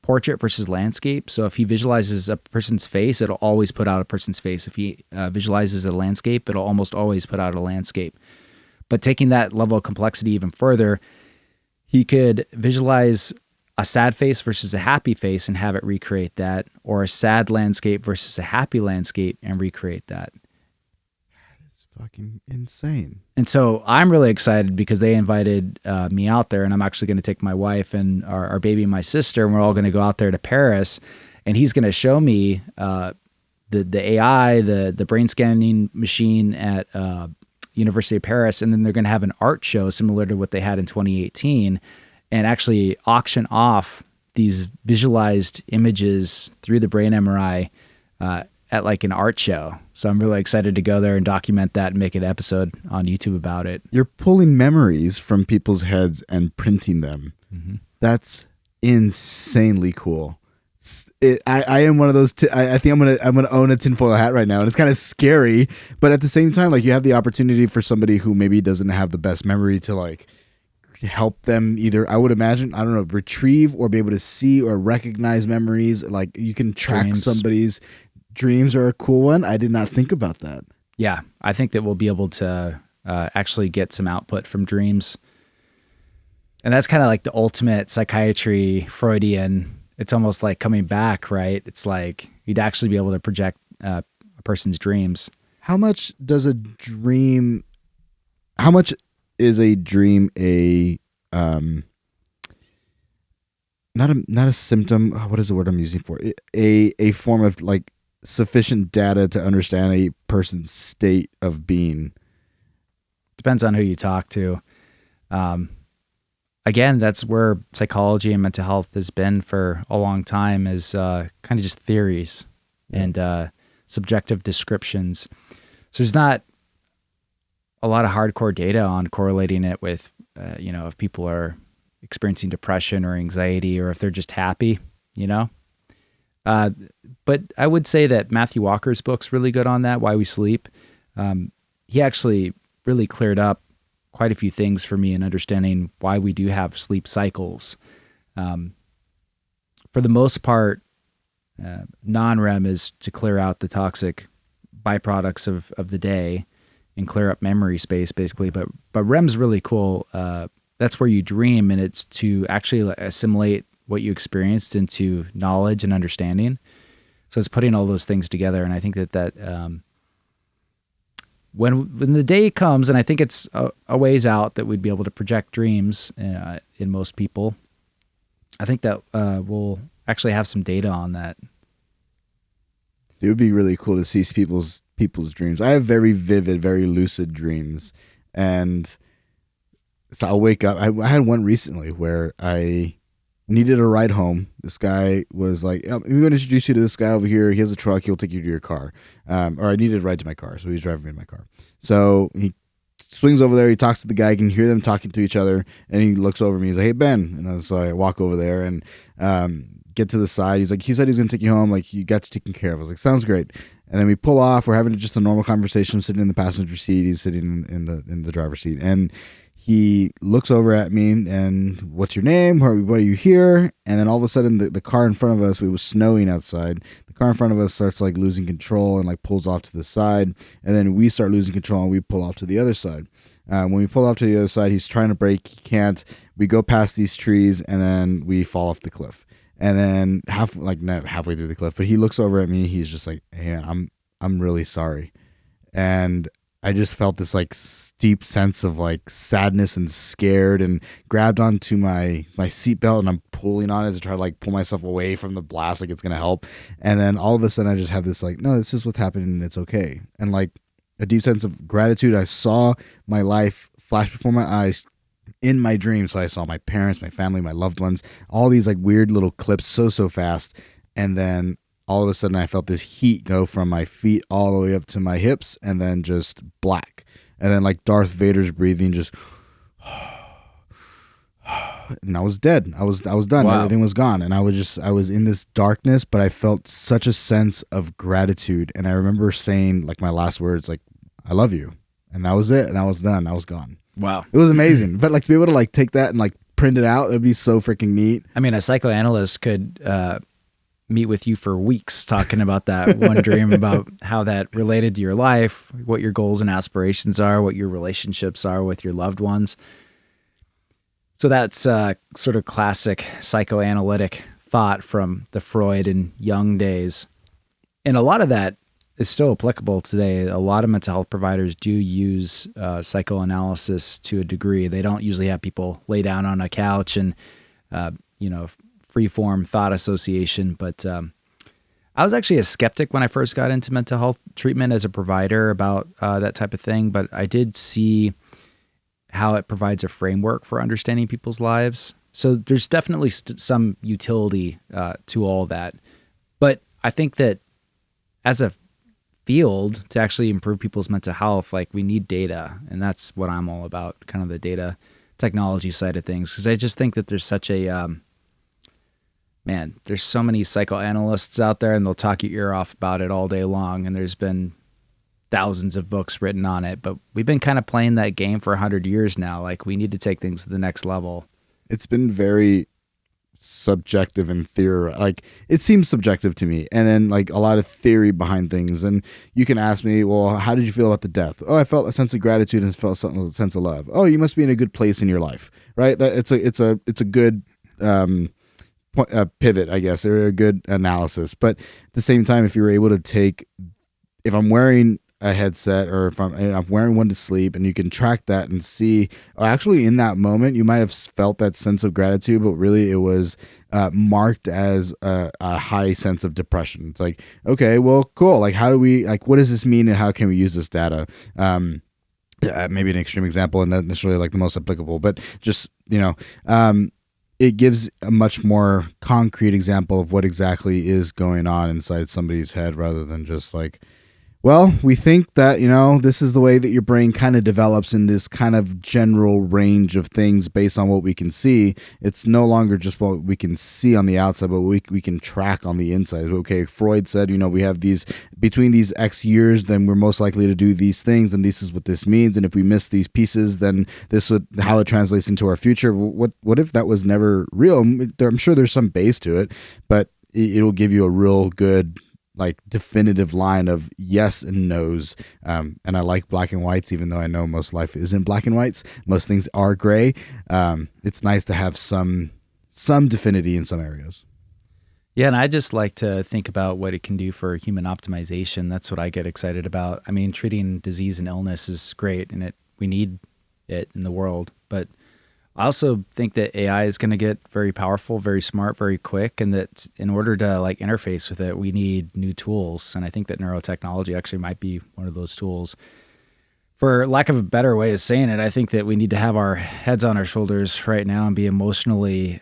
portrait versus landscape. So if he visualizes a person's face, it'll always put out a person's face. If he visualizes a landscape, it'll almost always put out a landscape. But taking that level of complexity even further, he could visualize a sad face versus a happy face and have it recreate that, or a sad landscape versus a happy landscape and recreate that. It's fucking insane. And so I'm really excited because they invited me out there, and I'm actually going to take my wife and our baby and my sister, and we're all going to go out there to Paris, and he's going to show me the AI, the brain scanning machine at University of Paris, and then they're going to have an art show similar to what they had in 2018 and actually auction off these visualized images through the brain MRI at like an art show. So I'm really excited to go there and document that and make an episode on YouTube about it. You're pulling memories from people's heads and printing them. Mm-hmm. That's insanely cool. I am one of those. I think I'm gonna own a tinfoil hat right now, and it's kind of scary. But at the same time, like you have the opportunity for somebody who maybe doesn't have the best memory to like help them either, I would imagine, I don't know, retrieve or be able to see or recognize memories. Like you can track Dreams. somebody's dreams are a cool one. I did not think about that. Yeah, I think that we'll be able to actually get some output from dreams. And that's kind of like the ultimate psychiatry, Freudian. It's almost like coming back, right? It's like you'd actually be able to project a person's dreams. How much is a dream not a symptom, what is the word I'm using for it? A form of like sufficient data to understand a person's state of being? Depends on who you talk to. I again, that's where psychology and mental health has been for a long time, is kind of just theories and subjective descriptions. So there's not a lot of hardcore data on correlating it with, if people are experiencing depression or anxiety, or if they're just happy, But I would say that Matthew Walker's book's really good on that, Why We Sleep. He actually really cleared up quite a few things for me in understanding why we do have sleep cycles. For the most part, non-REM is to clear out the toxic byproducts of the day and clear up memory space, basically. But REM's really cool. That's where you dream, and it's to actually assimilate what you experienced into knowledge and understanding. So it's putting all those things together. And I think that when the day comes, and I think it's a ways out that we'd be able to project dreams in most people, I think that we'll actually have some data on that. It would be really cool to see people's dreams. I have very vivid, very lucid dreams. And so I'll wake up. I had one recently where I needed a ride home. This guy was like, I'm going to introduce you to this guy over here. He has a truck. He'll take you to your car. Or I needed a ride to my car. So he was driving me in my car. So he swings over there. He talks to the guy. I can hear them talking to each other. And he looks over me. He's like, hey, Ben. And so I walk over there and get to the side. He's like, he said he's going to take you home. Like, you got you taken care of. I was like, sounds great. And then we pull off. We're having just a normal conversation. I'm sitting in the passenger seat. He's sitting in the driver's seat. And he looks over at me and, what's your name? What are you here? And then all of a sudden the car in front of us, it was snowing outside. The car in front of us starts like losing control and like pulls off to the side. And then we start losing control and we pull off to the other side. When we pull off to the other side, he's trying to brake. He can't. We go past these trees and then we fall off the cliff. And then not halfway through the cliff, but he looks over at me. He's just like, hey, I'm really sorry. And I just felt this like deep sense of like sadness and scared, and grabbed onto my seatbelt and I'm pulling on it to try to like pull myself away from the blast, like it's going to help. And then all of a sudden I just have this like, no, this is what's happening and it's okay. And like a deep sense of gratitude. I saw my life flash before my eyes in my dreams. So I saw my parents, my family, my loved ones, all these like weird little clips so fast. And then all of a sudden I felt this heat go from my feet all the way up to my hips, and then just black. And then like Darth Vader's breathing, just, and I was dead. I was done. Wow. Everything was gone. And I was in this darkness, but I felt such a sense of gratitude. And I remember saying like my last words, like, I love you. And that was it. And I was done. I was gone. Wow. It was amazing. But like to be able to like take that and like print it out, it'd be so freaking neat. I mean, a psychoanalyst could meet with you for weeks talking about that one dream, about how that related to your life, what your goals and aspirations are, what your relationships are with your loved ones. So that's sort of classic psychoanalytic thought from the Freud and Jung days. And a lot of that is still applicable today. A lot of mental health providers do use psychoanalysis to a degree. They don't usually have people lay down on a couch and, free-form thought association. But I was actually a skeptic when I first got into mental health treatment as a provider about that type of thing. But I did see how it provides a framework for understanding people's lives. So there's definitely some utility to all that. But I think that as a field, to actually improve people's mental health, like, we need data. And that's what I'm all about, kind of the data technology side of things. Because I just think that there's such a... there's so many psychoanalysts out there, and they'll talk your ear off about it all day long. And there's been thousands of books written on it, but we've been kind of playing that game for 100 years now. Like, we need to take things to the next level. It's been very subjective and theory. Like, it seems subjective to me. And then like a lot of theory behind things. And you can ask me, well, how did you feel about the death? Oh, I felt a sense of gratitude and felt a sense of love. Oh, you must be in a good place in your life, right? That it's a good, pivot, I guess, or a good analysis. But at the same time, if you were able to take, if I'm wearing a headset, or if I'm wearing one to sleep, and you can track that and see, actually in that moment, you might have felt that sense of gratitude, but really it was marked as a high sense of depression. It's like, okay, well, cool. Like, how do we, like, what does this mean, and how can we use this data? maybe an extreme example and not necessarily like the most applicable, but just, it gives a much more concrete example of what exactly is going on inside somebody's head rather than just like, well, we think that, this is the way that your brain kind of develops in this kind of general range of things based on what we can see. It's no longer just what we can see on the outside, but we can track on the inside. Okay, Freud said, we have these, between these X years, then we're most likely to do these things, and this is what this means. And if we miss these pieces, then this would, how it translates into our future. What if that was never real? I'm sure there's some base to it, but it'll give you a real good like definitive line of yes and no's. And I like black and whites, even though I know most life isn't black and whites. Most things are gray. It's nice to have some definity in some areas. Yeah, and I just like to think about what it can do for human optimization. That's what I get excited about. I mean, treating disease and illness is great, and we need it in the world. But I also think that AI is going to get very powerful, very smart, very quick, and that in order to like interface with it, we need new tools. And I think that neurotechnology actually might be one of those tools. For lack of a better way of saying it, I think that we need to have our heads on our shoulders right now and be emotionally,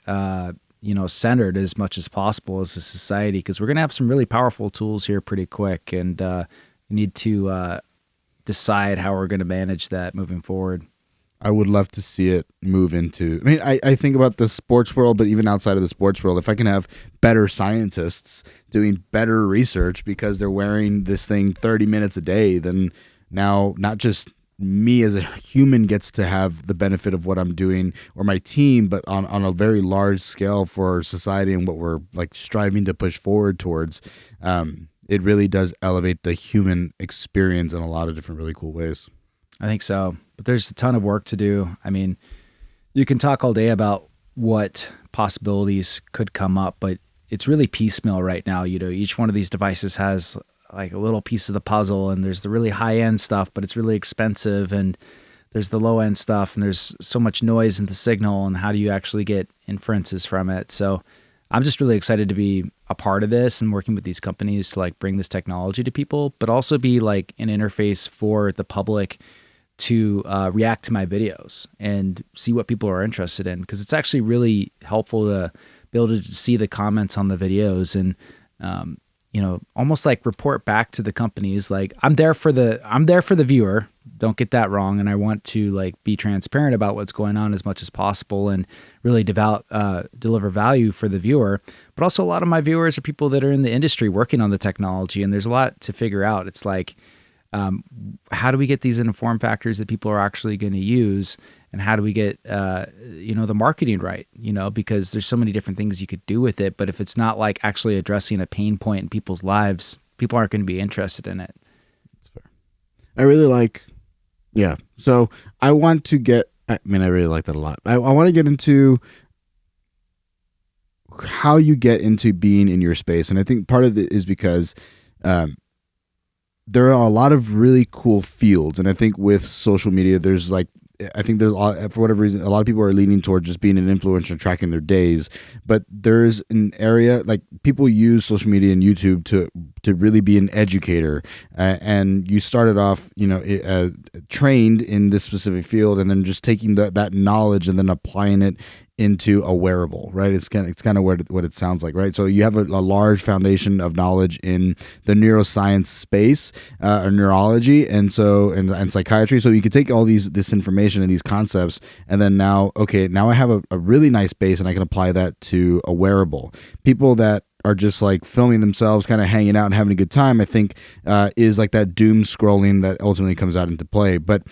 centered as much as possible as a society, because we're going to have some really powerful tools here pretty quick, and we need to decide how we're going to manage that moving forward. I would love to see it move into, I think about the sports world, but even outside of the sports world, if I can have better scientists doing better research because they're wearing this thing 30 minutes a day, then now not just me as a human gets to have the benefit of what I'm doing or my team, but on a very large scale for society and what we're like striving to push forward towards. It really does elevate the human experience in a lot of different really cool ways. I think so, but there's a ton of work to do. I mean, you can talk all day about what possibilities could come up, but it's really piecemeal right now. Each one of these devices has like a little piece of the puzzle, and there's the really high end stuff, but it's really expensive, and there's the low end stuff, and there's so much noise in the signal, and how do you actually get inferences from it? So I'm just really excited to be a part of this and working with these companies to like bring this technology to people, but also be like an interface for the public to react to my videos and see what people are interested in, because it's actually really helpful to be able to see the comments on the videos and almost like report back to the companies. Like I'm there for the viewer, don't get that wrong, and I want to like be transparent about what's going on as much as possible and really deliver value for the viewer. But also a lot of my viewers are people that are in the industry working on the technology, and there's a lot to figure out. It's like, how do we get these into form factors that people are actually going to use, and how do we get the marketing right? Because there's so many different things you could do with it, but if it's not like actually addressing a pain point in people's lives, people aren't going to be interested in it. That's fair. I really like, yeah. So I want to get, I really like that a lot. I want to get into how you get into being in your space, and I think part of it is because there are a lot of really cool fields, and I think with social media, there's for whatever reason, a lot of people are leaning toward just being an influencer and tracking their days. But there's an area like people use social media and YouTube to really be an educator. And you started off, trained in this specific field, and then just taking that knowledge and then applying it into a wearable, right? It's kind of what it sounds like, right? So you have a large foundation of knowledge in the neuroscience space, or neurology, and psychiatry. So you could take all this information and these concepts, and then now I have a really nice base, and I can apply that to a wearable. People that are just like filming themselves, kind of hanging out and having a good time, I think is like that doom scrolling that ultimately comes out into play. But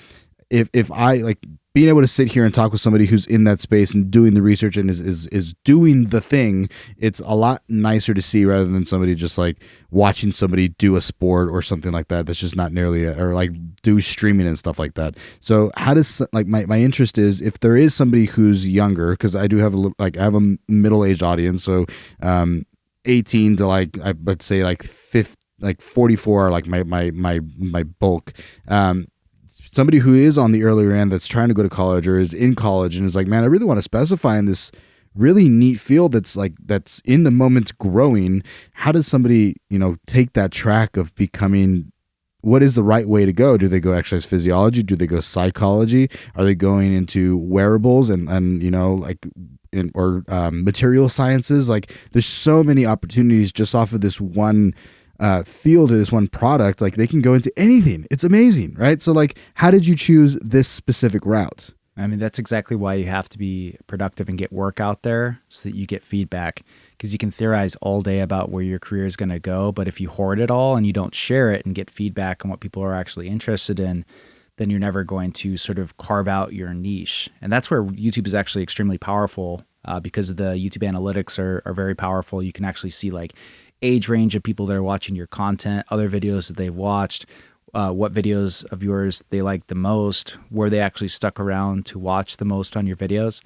if I like being able to sit here and talk with somebody who's in that space and doing the research and is doing the thing, it's a lot nicer to see rather than somebody just like watching somebody do a sport or something like that. That's just not nearly or like do streaming and stuff like that. So how does like my interest is if there is somebody who's younger, because I do have I have a middle-aged audience, so 18 to like I would say like 50, like 44 are like my bulk. Somebody who is on the earlier end that's trying to go to college or is in college and is like, man, I really want to specify in this really neat field that's in the moment growing. How does somebody, take that track of becoming what is the right way to go? Do they go exercise physiology? Do they go psychology? Are they going into wearables and you know, like material sciences? Like there's so many opportunities just off of this one field or this one product. Like they can go into anything. It's amazing, right? So like, how did you choose this specific route? I mean, that's exactly why you have to be productive and get work out there so that you get feedback, because you can theorize all day about where your career is going to go. But if you hoard it all and you don't share it and get feedback on what people are actually interested in, then you're never going to sort of carve out your niche. And that's where YouTube is actually extremely powerful because the YouTube analytics are very powerful. You can actually see like age range of people that are watching your content, other videos that they've watched, what videos of yours they like the most, where they actually stuck around to watch the most on your videos.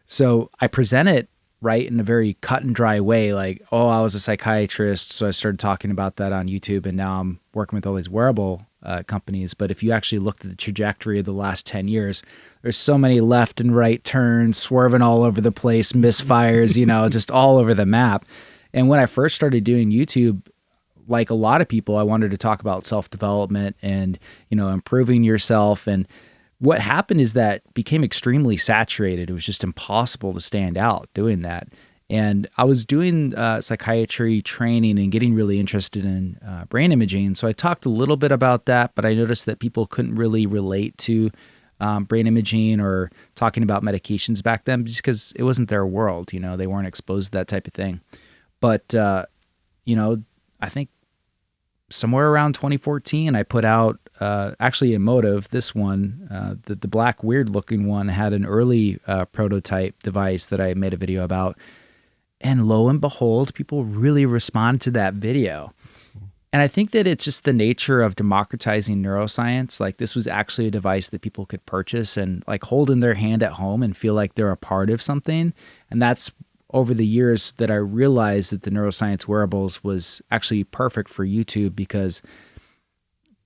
So I present it right in a very cut and dry way, like, oh, I was a psychiatrist, so I started talking about that on YouTube, and now I'm working with all these wearable companies. But if you actually looked at the trajectory of the last 10 years, there's so many left and right turns, swerving all over the place, misfires, you know, just all over the map. And when I first started doing YouTube, like a lot of people, I wanted to talk about self-development and, you know, improving yourself. And what happened is that became extremely saturated. It was just impossible to stand out doing that. And I was doing psychiatry training and getting really interested in brain imaging. So I talked a little bit about that, but I noticed that people couldn't really relate to brain imaging or talking about medications back then just because it wasn't their world. You know, they weren't exposed to that type of thing. But, you know, I think somewhere around 2014, I put out actually a Motive. This one, the black weird looking one, had an early prototype device that I made a video about. And lo and behold, people really responded to that video. And I think that it's just the nature of democratizing neuroscience. Like this was actually a device that people could purchase and like hold in their hand at home and feel like they're a part of something. And that's over the years that I realized that the neuroscience wearables was actually perfect for YouTube, because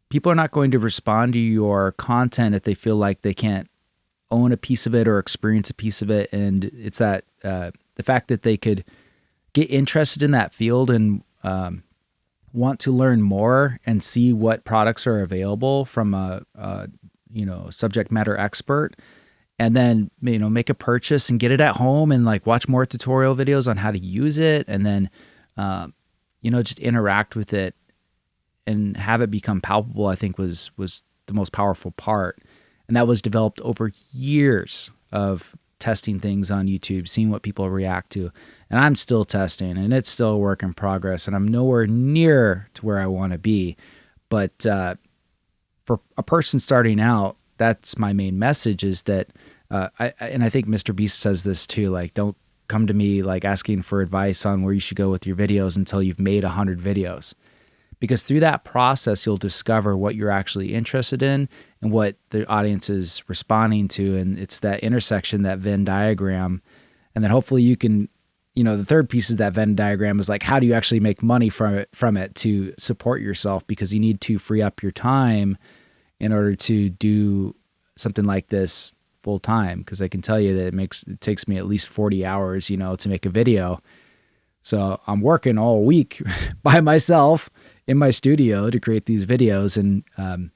people are not going to respond to your content if they feel like they can't own a piece of it or experience a piece of it. And it's that the fact that they could get interested in that field and want to learn more and see what products are available from a subject matter expert, and then, you know, make a purchase and get it at home and like watch more tutorial videos on how to use it. And then, just interact with it and have it become palpable, I think was the most powerful part. And that was developed over years of testing things on YouTube, seeing what people react to. And I'm still testing, and it's still a work in progress, and I'm nowhere near to where I want to be. But for a person starting out, that's my main message, is that, I think Mr. Beast says this too, like, don't come to me like asking for advice on where you should go with your videos until you've made 100 videos. Because through that process, you'll discover what you're actually interested in and what the audience is responding to. And it's that intersection, that Venn diagram. And then hopefully you can, the third piece of that Venn diagram is like, how do you actually make money from it to support yourself? Because you need to free up your time in order to do something like this full time. Because I can tell you that it takes me at least 40 hours, to make a video. So I'm working all week by myself in my studio to create these videos. And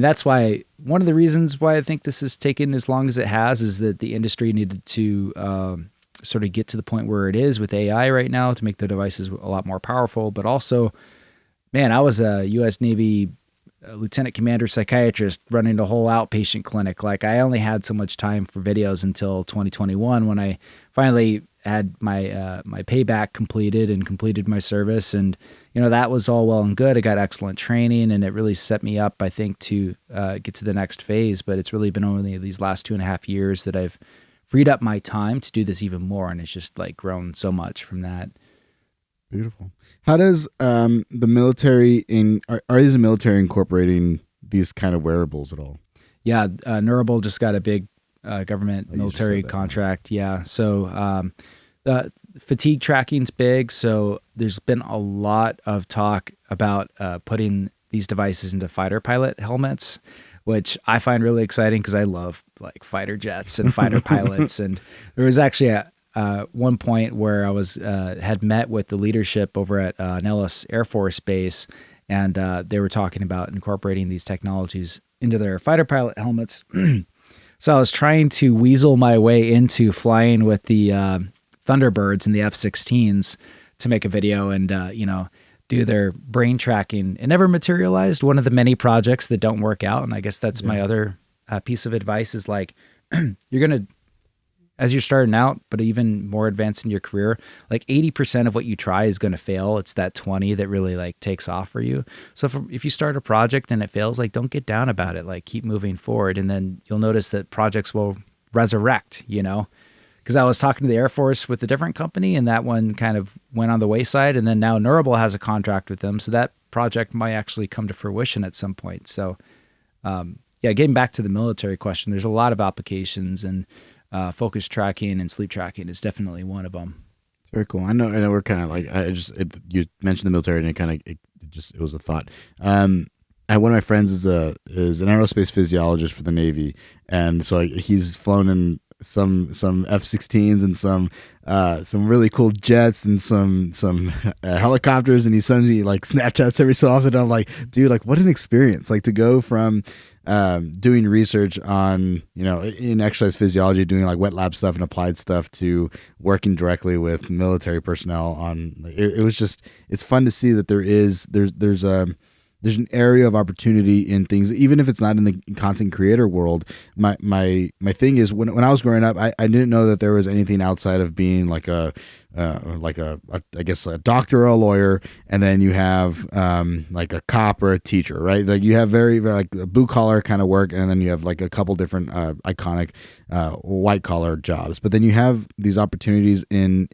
that's why one of the reasons why I think this has taken as long as it has is that the industry needed to sort of get to the point where it is with AI right now to make the devices a lot more powerful. But also, man, I was a U.S. Navy lieutenant commander psychiatrist running a whole outpatient clinic. Like, I only had so much time for videos until 2021 when I finally had my my payback completed my service. And, that was all well and good. I got excellent training, and it really set me up, I think, to get to the next phase. But it's really been only these last 2.5 years that I've freed up my time to do this even more. And it's just like grown so much from that. Beautiful. How does the military is the military incorporating these kind of wearables at all? Yeah, Neurable just got a big government military contract. Yeah. So the fatigue tracking's big. So there's been a lot of talk about putting these devices into fighter pilot helmets, which I find really exciting because I love like fighter jets and fighter pilots. And there was actually one point where I was had met with the leadership over at Nellis Air Force Base, and they were talking about incorporating these technologies into their fighter pilot helmets. So I was trying to weasel my way into flying with the Thunderbirds and the F-16s to make a video and, do their brain tracking. It never materialized. One of the many projects that don't work out. And I guess that's my other piece of advice is like, you're going to, as you're starting out, but even more advanced in your career, like 80% of what you try is going to fail. It's that 20 that really like takes off for you. So if you start a project and it fails, like don't get down about it, like keep moving forward. And then you'll notice that projects will resurrect, because I was talking to the Air Force with a different company and that one kind of went on the wayside. And then now Neurable has a contract with them. So that project might actually come to fruition at some point. So getting back to the military question, there's a lot of applications, and focus tracking and sleep tracking is definitely one of them. It's very cool. I know we're kind of like, you mentioned the military and it was a thought. One of my friends is an aerospace physiologist for the Navy. And so he's flown in some F-16s and some really cool jets and some helicopters, and he sends me like Snapchats every so often. I'm like, dude, like what an experience, like to go from doing research on, in exercise physiology, doing like wet lab stuff and applied stuff, to working directly with military personnel on it's fun to see that there's an area of opportunity in things, even if it's not in the content creator world. My thing is, when I was growing up, I didn't know that there was anything outside of being like a doctor or a lawyer, and then you have like a cop or a teacher, right? Like you have very, very like blue collar kind of work, and then you have like a couple different iconic white collar jobs. But then you have these opportunities in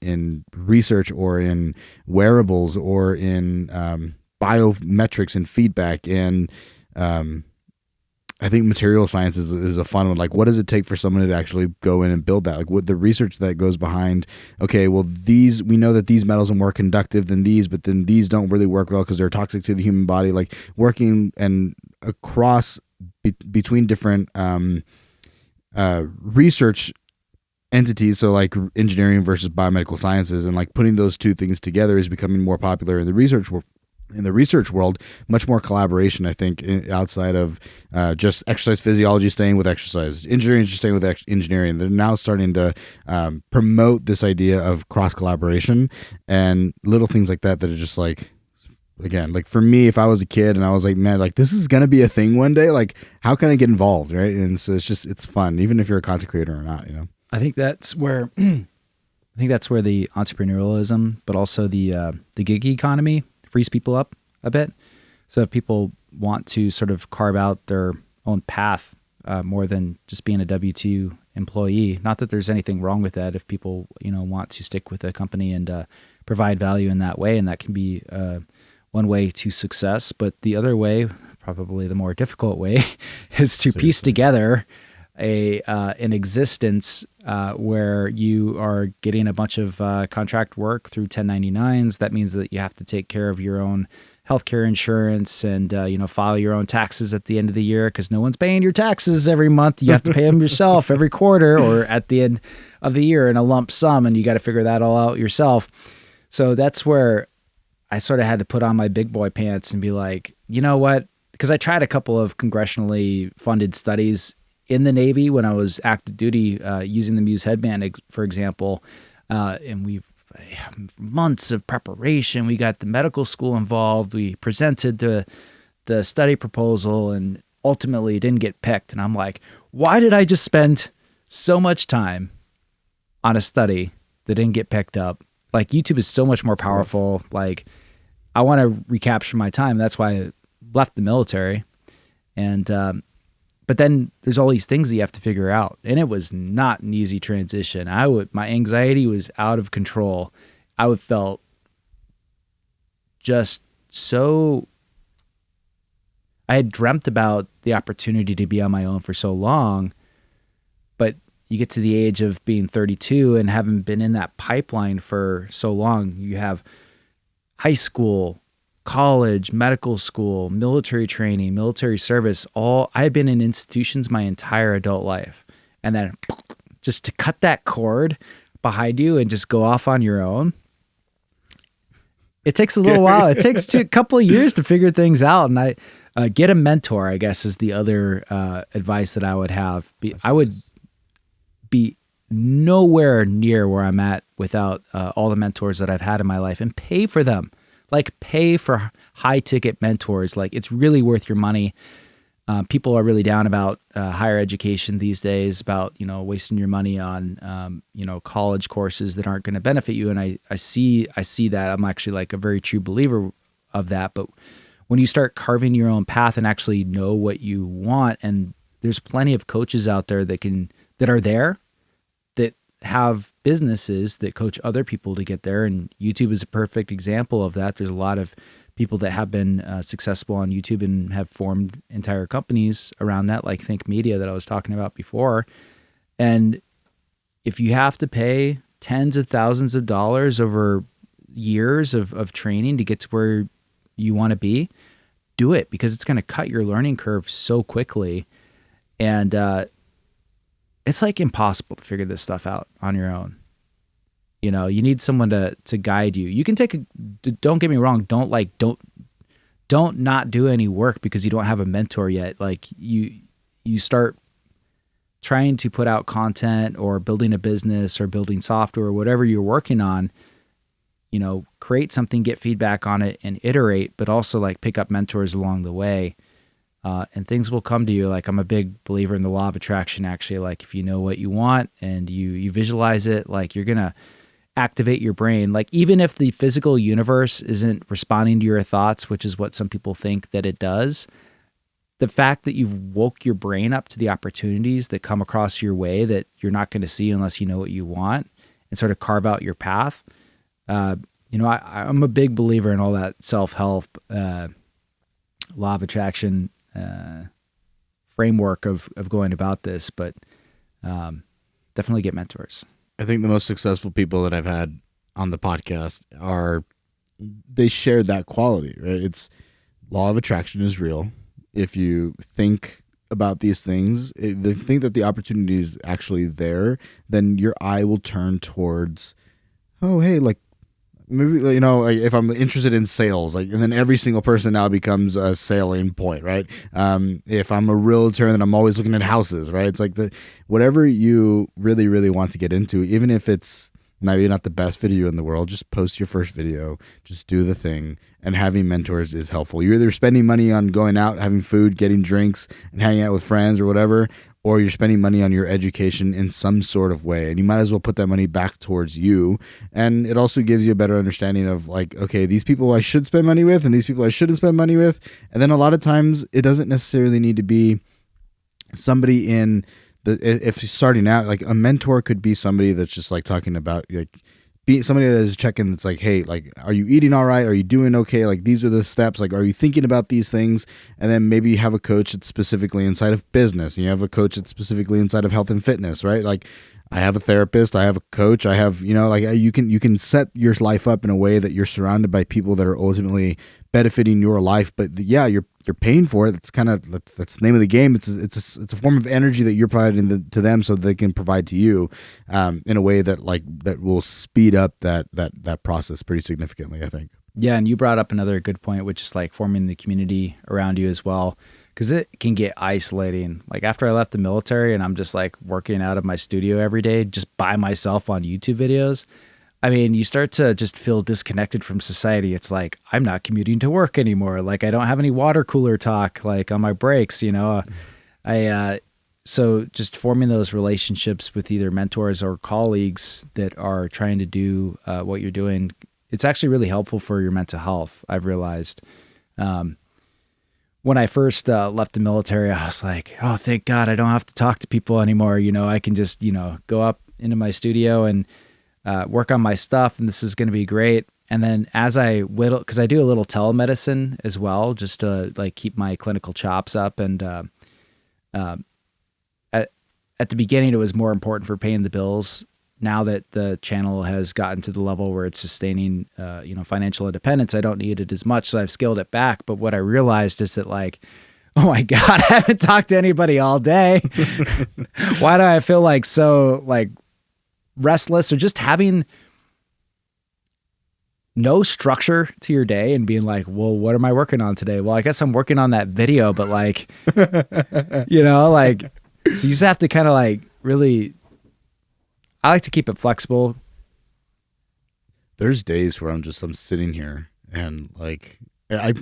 research or in wearables or in biometrics and feedback, and I think material science is a fun one. Like, what does it take for someone to actually go in and build that? Like, what the research that goes behind, okay, well, we know that these metals are more conductive than these, but then these don't really work well because they're toxic to the human body. Like, working and across between different research entities, so like engineering versus biomedical sciences, and like putting those two things together is becoming more popular in the research world. In the research world, much more collaboration, I think, outside of just exercise physiology staying with exercise, engineering just staying with engineering. They're now starting to promote this idea of cross collaboration and little things like that are just like, again, like for me, if I was a kid and I was like, man, like this is gonna be a thing one day, like how can I get involved, right? And so it's fun, even if you're a content creator or not, I think that's where the entrepreneurialism, but also the gig economy frees people up a bit. So if people want to sort of carve out their own path more than just being a W-2 employee, not that there's anything wrong with that if people, want to stick with a company and provide value in that way, and that can be one way to success. But the other way, probably the more difficult way, is to piece together an existence where you are getting a bunch of contract work through 1099s. That means that you have to take care of your own healthcare insurance and file your own taxes at the end of the year, because no one's paying your taxes every month. You have to pay them yourself every quarter or at the end of the year in a lump sum, and you got to figure that all out yourself. So that's where I sort of had to put on my big boy pants and be like, you know what? Because I tried a couple of congressionally funded studies in the Navy when I was active duty, using the Muse headband, for example, and we've months of preparation. We got the medical school involved. We presented the study proposal, and ultimately it didn't get picked. And I'm like, why did I just spend so much time on a study that didn't get picked up? Like, YouTube is so much more powerful. Like, I want to recapture my time. That's why I left the military. And but then there's all these things that you have to figure out, and it was not an easy transition. My anxiety was out of control. I felt just so. I had dreamt about the opportunity to be on my own for so long, but you get to the age of being 32 and having been in that pipeline for so long. You have high school, college, medical school, military training, military service, I had been in institutions my entire adult life. And then just to cut that cord behind you and just go off on your own, It takes a little while. It takes a couple of years to figure things out. And I get a mentor, I guess, is the other advice that I would have. I would be nowhere near where I'm at without all the mentors that I've had in my life, and pay for them. Like, pay for high ticket mentors. Like, it's really worth your money. People are really down about higher education these days, about, wasting your money on, college courses that aren't going to benefit you. And I see that. I'm actually like a very true believer of that. But when you start carving your own path and actually know what you want, and there's plenty of coaches out there that have businesses that coach other people to get there. And YouTube is a perfect example of that. There's a lot of people that have been successful on YouTube and have formed entire companies around that, like Think Media that I was talking about before. And if you have to pay tens of thousands of dollars over years of training to get to where you want to be, do it, because it's going to cut your learning curve so quickly. And it's like impossible to figure this stuff out on your own. You need someone to guide you. You can don't get me wrong. Don't not do any work because you don't have a mentor yet. Like, you start trying to put out content or building a business or building software or whatever you're working on, create something, get feedback on it and iterate, but also like pick up mentors along the way. And things will come to you. Like, I'm a big believer in the law of attraction, actually. Like, if you know what you want and you visualize it, like, you're going to activate your brain. Like, even if the physical universe isn't responding to your thoughts, which is what some people think that it does, the fact that you've woke your brain up to the opportunities that come across your way that you're not going to see unless you know what you want, and sort of carve out your path. I'm a big believer in all that self-help, law of attraction framework of going about this, but definitely get mentors. I think the most successful people that I've had on the podcast they share that quality, right? It's law of attraction is real. If you think about these things, they think that the opportunity is actually there, then your eye will turn towards, oh, hey, like, maybe, like if I'm interested in sales, like, and then every single person now becomes a selling point, right? If I'm a realtor, then I'm always looking at houses, right? It's like whatever you really, really want to get into, even if it's maybe not the best video in the world, just post your first video, just do the thing. And having mentors is helpful. You're either spending money on going out, having food, getting drinks, and hanging out with friends or whatever, or you're spending money on your education in some sort of way. And you might as well put that money back towards you. And it also gives you a better understanding of, like, okay, these people I should spend money with and these people I shouldn't spend money with. And then a lot of times it doesn't necessarily need to be somebody if you're starting out, like a mentor could be somebody that's just like talking about, like, being somebody that is checking, that's like, hey, like, are you eating all right? Are you doing okay? Like, these are the steps. Like, are you thinking about these things? And then maybe you have a coach that's specifically inside of business, and you have a coach that's specifically inside of health and fitness, right? Like, I have a therapist, I have a coach, I have, like, you can set your life up in a way that you're surrounded by people that are ultimately benefiting your life. But yeah, you're paying for it. It's kind of, that's the name of the game. It's a form of energy that you're providing to them so they can provide to you in a way that will speed up that process pretty significantly, I think. Yeah, and you brought up another good point, which is like forming the community around you as well, because it can get isolating. Like, after I left the military and I'm just like working out of my studio every day just by myself on YouTube videos, I mean, you start to just feel disconnected from society. It's like, I'm not commuting to work anymore. Like, I don't have any water cooler talk, like, on my breaks, so just forming those relationships with either mentors or colleagues that are trying to do what you're doing, it's actually really helpful for your mental health, I've realized. When I first left the military, I was like, oh, thank God I don't have to talk to people anymore. I can just, go up into my studio and work on my stuff, and this is going to be great. And then as I whittle, because I do a little telemedicine as well, just to like keep my clinical chops up. And at the beginning, it was more important for paying the bills. Now that the channel has gotten to the level where it's sustaining, financial independence, I don't need it as much. So I've scaled it back. But what I realized is that, like, oh my God, I haven't talked to anybody all day. Why do I feel like so like restless, or just having no structure to your day and being like, well, what am I working on today? Well, I guess I'm working on that video, but like, like, so you just have to kind of like really, I like to keep it flexible. There's days where I'm sitting here and like, I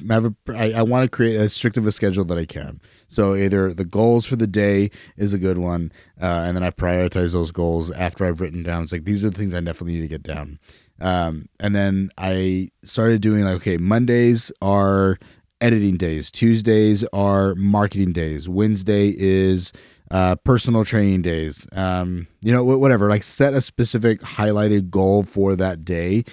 want to create as strict of a schedule that I can. So either the goals for the day is a good one, and then I prioritize those goals after I've written down. It's like, these are the things I definitely need to get down. And then I started doing like, okay, Mondays are editing days. Tuesdays are marketing days. Wednesday is personal training days. Whatever, like set a specific highlighted goal for that day.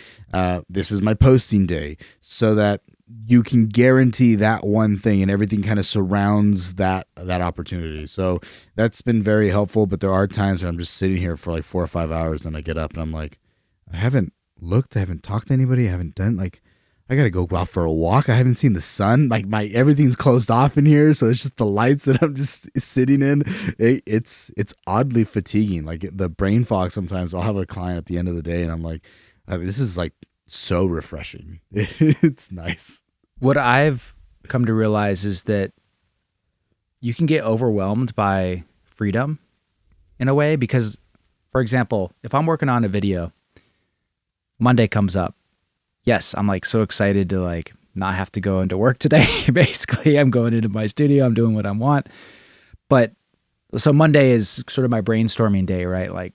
This is my posting day, so that you can guarantee that one thing and everything kind of surrounds that opportunity. So that's been very helpful. But there are times where I'm just sitting here for like 4 or 5 hours and I get up and I'm like, I haven't looked, I haven't talked to anybody, I haven't done, like, I gotta go out for a walk. I haven't seen the sun. Like, everything's closed off in here, so it's just the lights that I'm just sitting in. It's oddly fatiguing. Like, the brain fog sometimes. I'll have a client at the end of the day and I'm like, this is like so refreshing. It's nice. What I've come to realize is that you can get overwhelmed by freedom in a way, because, for example, if I'm working on a video, Monday comes up. Yes, I'm like so excited to like not have to go into work today. Basically, I'm going into my studio, I'm doing what I want. But so Monday is sort of my brainstorming day, right? Like,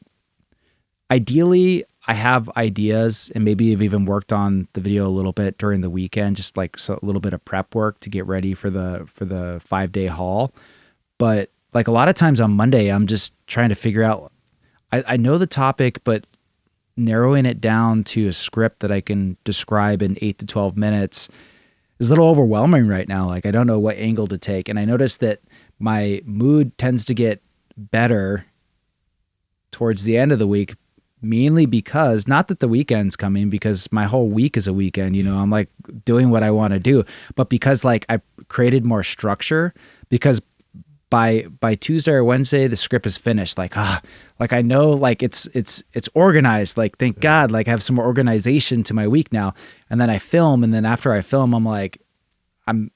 ideally, I have ideas, and maybe I've even worked on the video a little bit during the weekend, just like a little bit of prep work to get ready for the 5-day haul. But like a lot of times on Monday, I'm just trying to figure out, I know the topic, but narrowing it down to a script that I can describe in 8 to 12 minutes is a little overwhelming right now. Like, I don't know what angle to take. And I noticed that my mood tends to get better towards the end of the week, mainly because, not that the weekend's coming, because my whole week is a weekend, I'm like doing what I want to do, but because like I created more structure, because by Tuesday or Wednesday, the script is finished. Like I know, like it's organized. Like, thank God, like I have some more organization to my week now. And then I film, and then after I film, I'm like, I'm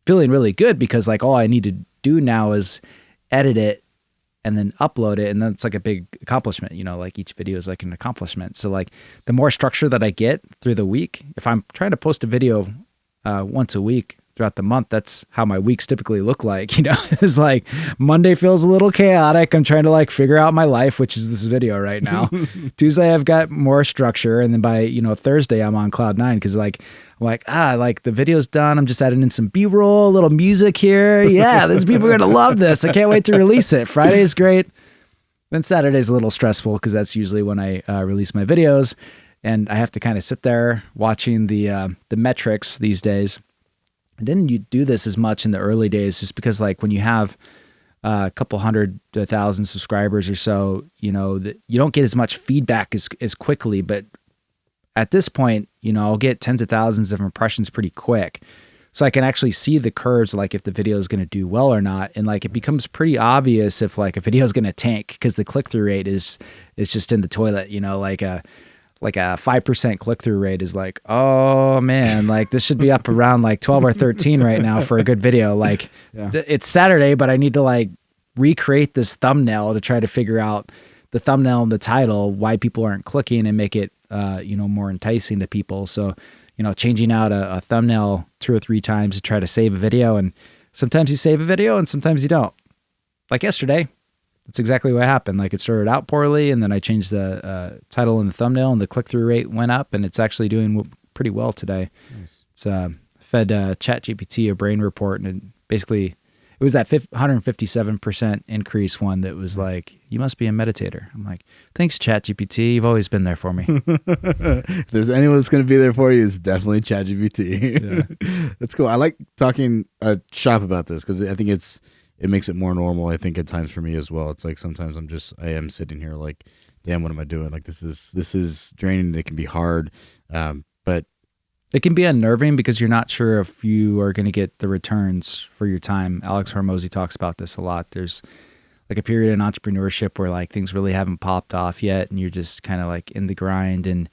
feeling really good, because like all I need to do now is edit it and then upload it. And then it's like a big accomplishment, like each video is like an accomplishment. So like the more structure that I get through the week, if I'm trying to post a video once a week throughout the month, that's how my weeks typically look like. It's like Monday feels a little chaotic. I'm trying to like figure out my life, which is this video right now. Tuesday, I've got more structure. And then by, Thursday, I'm on cloud 9. Cause like the video's done. I'm just adding in some B-roll, a little music here. Yeah, these people are going to love this. I can't wait to release it. Friday is great. Then Saturday's a little stressful, because that's usually when I release my videos. And I have to kind of sit there watching the metrics these days. I didn't do this as much in the early days, just because like when you have a couple 100 to 1,000 subscribers or so, you don't get as much feedback as quickly. But at this point, I'll get tens of thousands of impressions pretty quick. So I can actually see the curves, like if the video is going to do well or not. And like, it becomes pretty obvious if like a video is going to tank, because the click-through rate is just in the toilet, like a 5% click-through rate is like, oh man, like this should be up around like 12 or 13 right now for a good video. Like It's Saturday, but I need to like recreate this thumbnail to try to figure out the thumbnail and the title, why people aren't clicking, and make it, more enticing to people. So, changing out a thumbnail 2 or 3 times to try to save a video. And sometimes you save a video and sometimes you don't. Like yesterday, that's exactly what happened. Like, it started out poorly, and then I changed the title and the thumbnail, and the click-through rate went up, and it's actually doing pretty well today. Nice. It's fed ChatGPT a brain report, and it basically, it was that 157% increase one that was like, you must be a meditator. I'm like, thanks, ChatGPT. You've always been there for me. If there's anyone that's going to be there for you, it's definitely ChatGPT. Yeah. That's cool. I like talking shop about this, because I think it makes it more normal, I think, at times for me as well. It's like sometimes I am sitting here like, damn, what am I doing? Like, this is draining. It can be hard, but it can be unnerving, because you're not sure if you are going to get the returns for your time. Alex Hormozy talks about this a lot. There's like a period in entrepreneurship where like things really haven't popped off yet, and you're just kind of like in the grind, and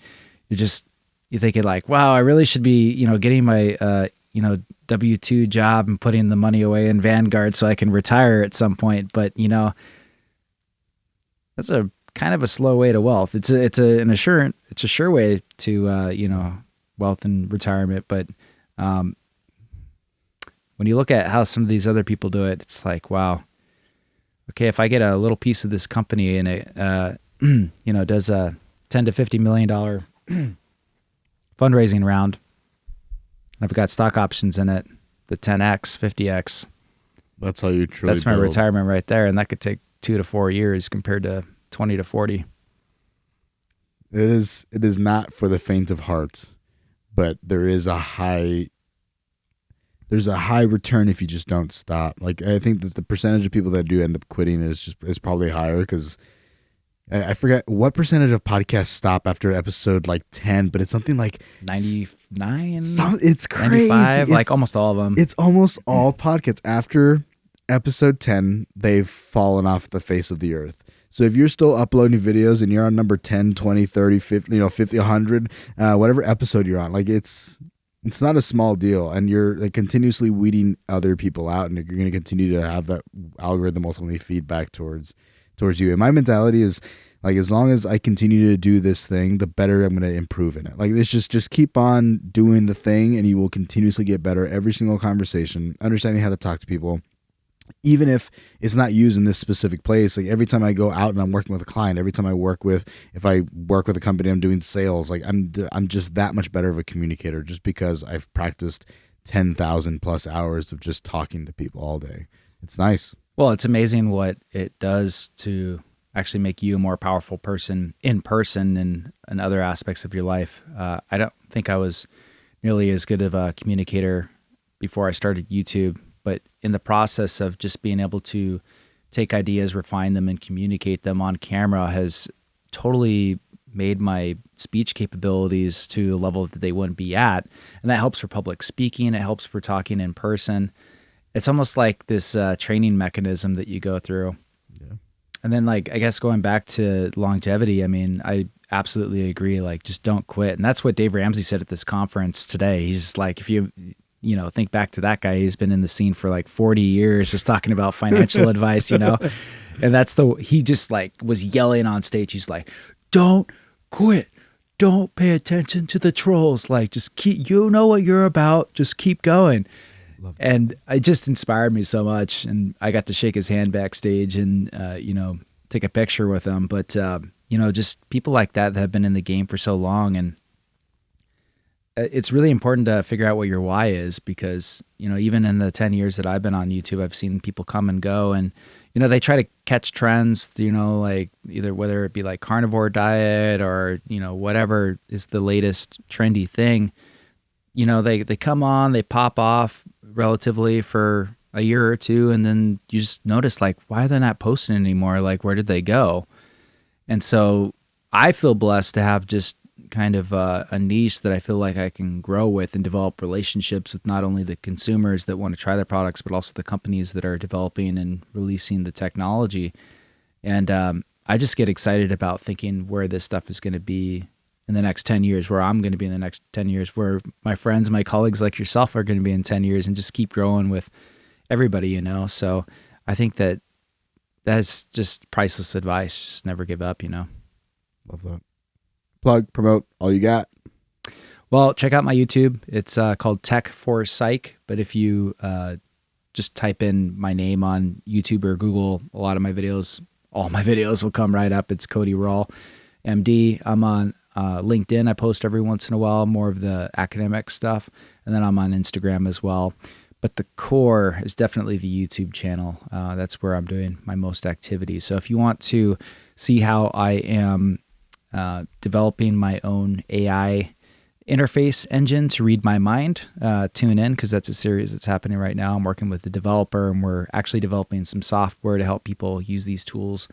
you're just you're thinking like, wow, I really should be, getting my, W-2 job and putting the money away in Vanguard so I can retire at some point. But, that's a kind of a slow way to wealth. It's a sure way to, wealth and retirement. But when you look at how some of these other people do it, it's like, wow, okay, if I get a little piece of this company and it, does a $10 to $50 million fundraising round, and I've got stock options in it, the 10x, 50x. That's how you truly. That's my retirement right there, and that could take 2 to 4 years compared to 20 to 40. It is not for the faint of heart, but there's a high return if you just don't stop. Like, I think that the percentage of people that do end up quitting is probably higher, because I forget what percentage of podcasts stop after episode like 10, but it's something like 99. It's crazy. 95, like almost all of them. It's almost all podcasts after episode 10, they've fallen off the face of the earth. So if you're still uploading videos and you're on number 10, 20, 30, 50, 50, 100, whatever episode you're on, like it's not a small deal, and you're like continuously weeding other people out, and you're going to continue to have that algorithm ultimately feedback towards you. And my mentality is like, as long as I continue to do this thing, the better I'm going to improve in it. Like, it's just keep on doing the thing, and you will continuously get better every single conversation, understanding how to talk to people. Even if it's not used in this specific place, like every time I go out and I'm working with a client, if I work with a company, I'm doing sales, like I'm just that much better of a communicator, just because I've practiced 10,000 plus hours of just talking to people all day. It's nice. Well, it's amazing what it does to actually make you a more powerful person in person and in other aspects of your life. I don't think I was nearly as good of a communicator before I started YouTube, but in the process of just being able to take ideas, refine them, and communicate them on camera has totally made my speech capabilities to a level that they wouldn't be at. And that helps for public speaking. It helps for talking in person. It's almost like this training mechanism that you go through. Yeah. And then, like, I guess going back to longevity, I mean, I absolutely agree. Like, just don't quit. And that's what Dave Ramsey said at this conference today. He's just like, if you think back to that guy, he's been in the scene for like 40 years, just talking about financial advice, And he just like was yelling on stage. He's like, don't quit. Don't pay attention to the trolls. Like, just keep, what you're about. Just keep going. And it just inspired me so much. And I got to shake his hand backstage and, take a picture with him. But, just people like that have been in the game for so long. And it's really important to figure out what your why is, because, even in the 10 years that I've been on YouTube, I've seen people come and go, and, they try to catch trends, like either whether it be like carnivore diet or, whatever is the latest trendy thing. They come on, they pop off relatively for a year or two, and then you just notice, like, why are they not posting anymore? Like, where did they go? And so I feel blessed to have just kind of a niche that I feel like I can grow with and develop relationships with not only the consumers that want to try their products, but also the companies that are developing and releasing the technology. And I just get excited about thinking where this stuff is going to be in the next 10 years, where I'm going to be in the next 10 years, where my friends, my colleagues like yourself are going to be in 10 years, and just keep growing with everybody, So I think that's just priceless advice. Just never give up, Love that. Plug, promote, all you got. Well, check out my YouTube. It's called Tech for Psych. But if you just type in my name on YouTube or Google, all my videos will come right up. It's Cody Rawl, MD. I'm on LinkedIn. I post every once in a while, more of the academic stuff. And then I'm on Instagram as well. But the core is definitely the YouTube channel. That's where I'm doing my most activity. So if you want to see how I am developing my own AI interface engine to read my mind, tune in, because that's a series that's happening right now. I'm working with the developer, and we're actually developing some software to help people use these tools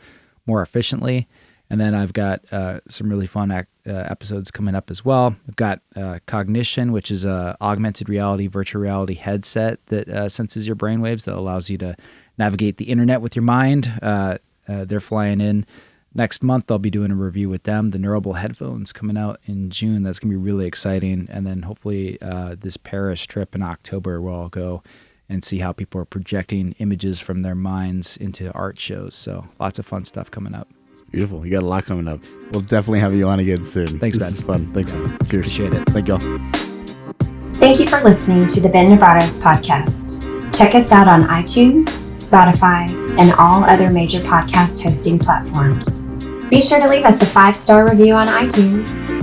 more efficiently. And then I've got some really fun episodes coming up as well. I've got Cognition, which is a augmented reality, virtual reality headset that senses your brainwaves, that allows you to navigate the internet with your mind. They're flying in next month I'll be doing a review with them. The Neurable headphones coming out in June. That's going to be really exciting. And then hopefully this Paris trip in October where I'll go and see how people are projecting images from their minds into art shows. So lots of fun stuff coming up. It's beautiful. You got a lot coming up. We'll definitely have you on again soon. Thanks, This Ben. is fun. Thanks, man. Cheers. Appreciate it. Thank y'all. Thank you for listening to the Ben Nevares podcast. Check us out on iTunes, Spotify, and all other major podcast hosting platforms. Be sure to leave us a 5-star review on iTunes.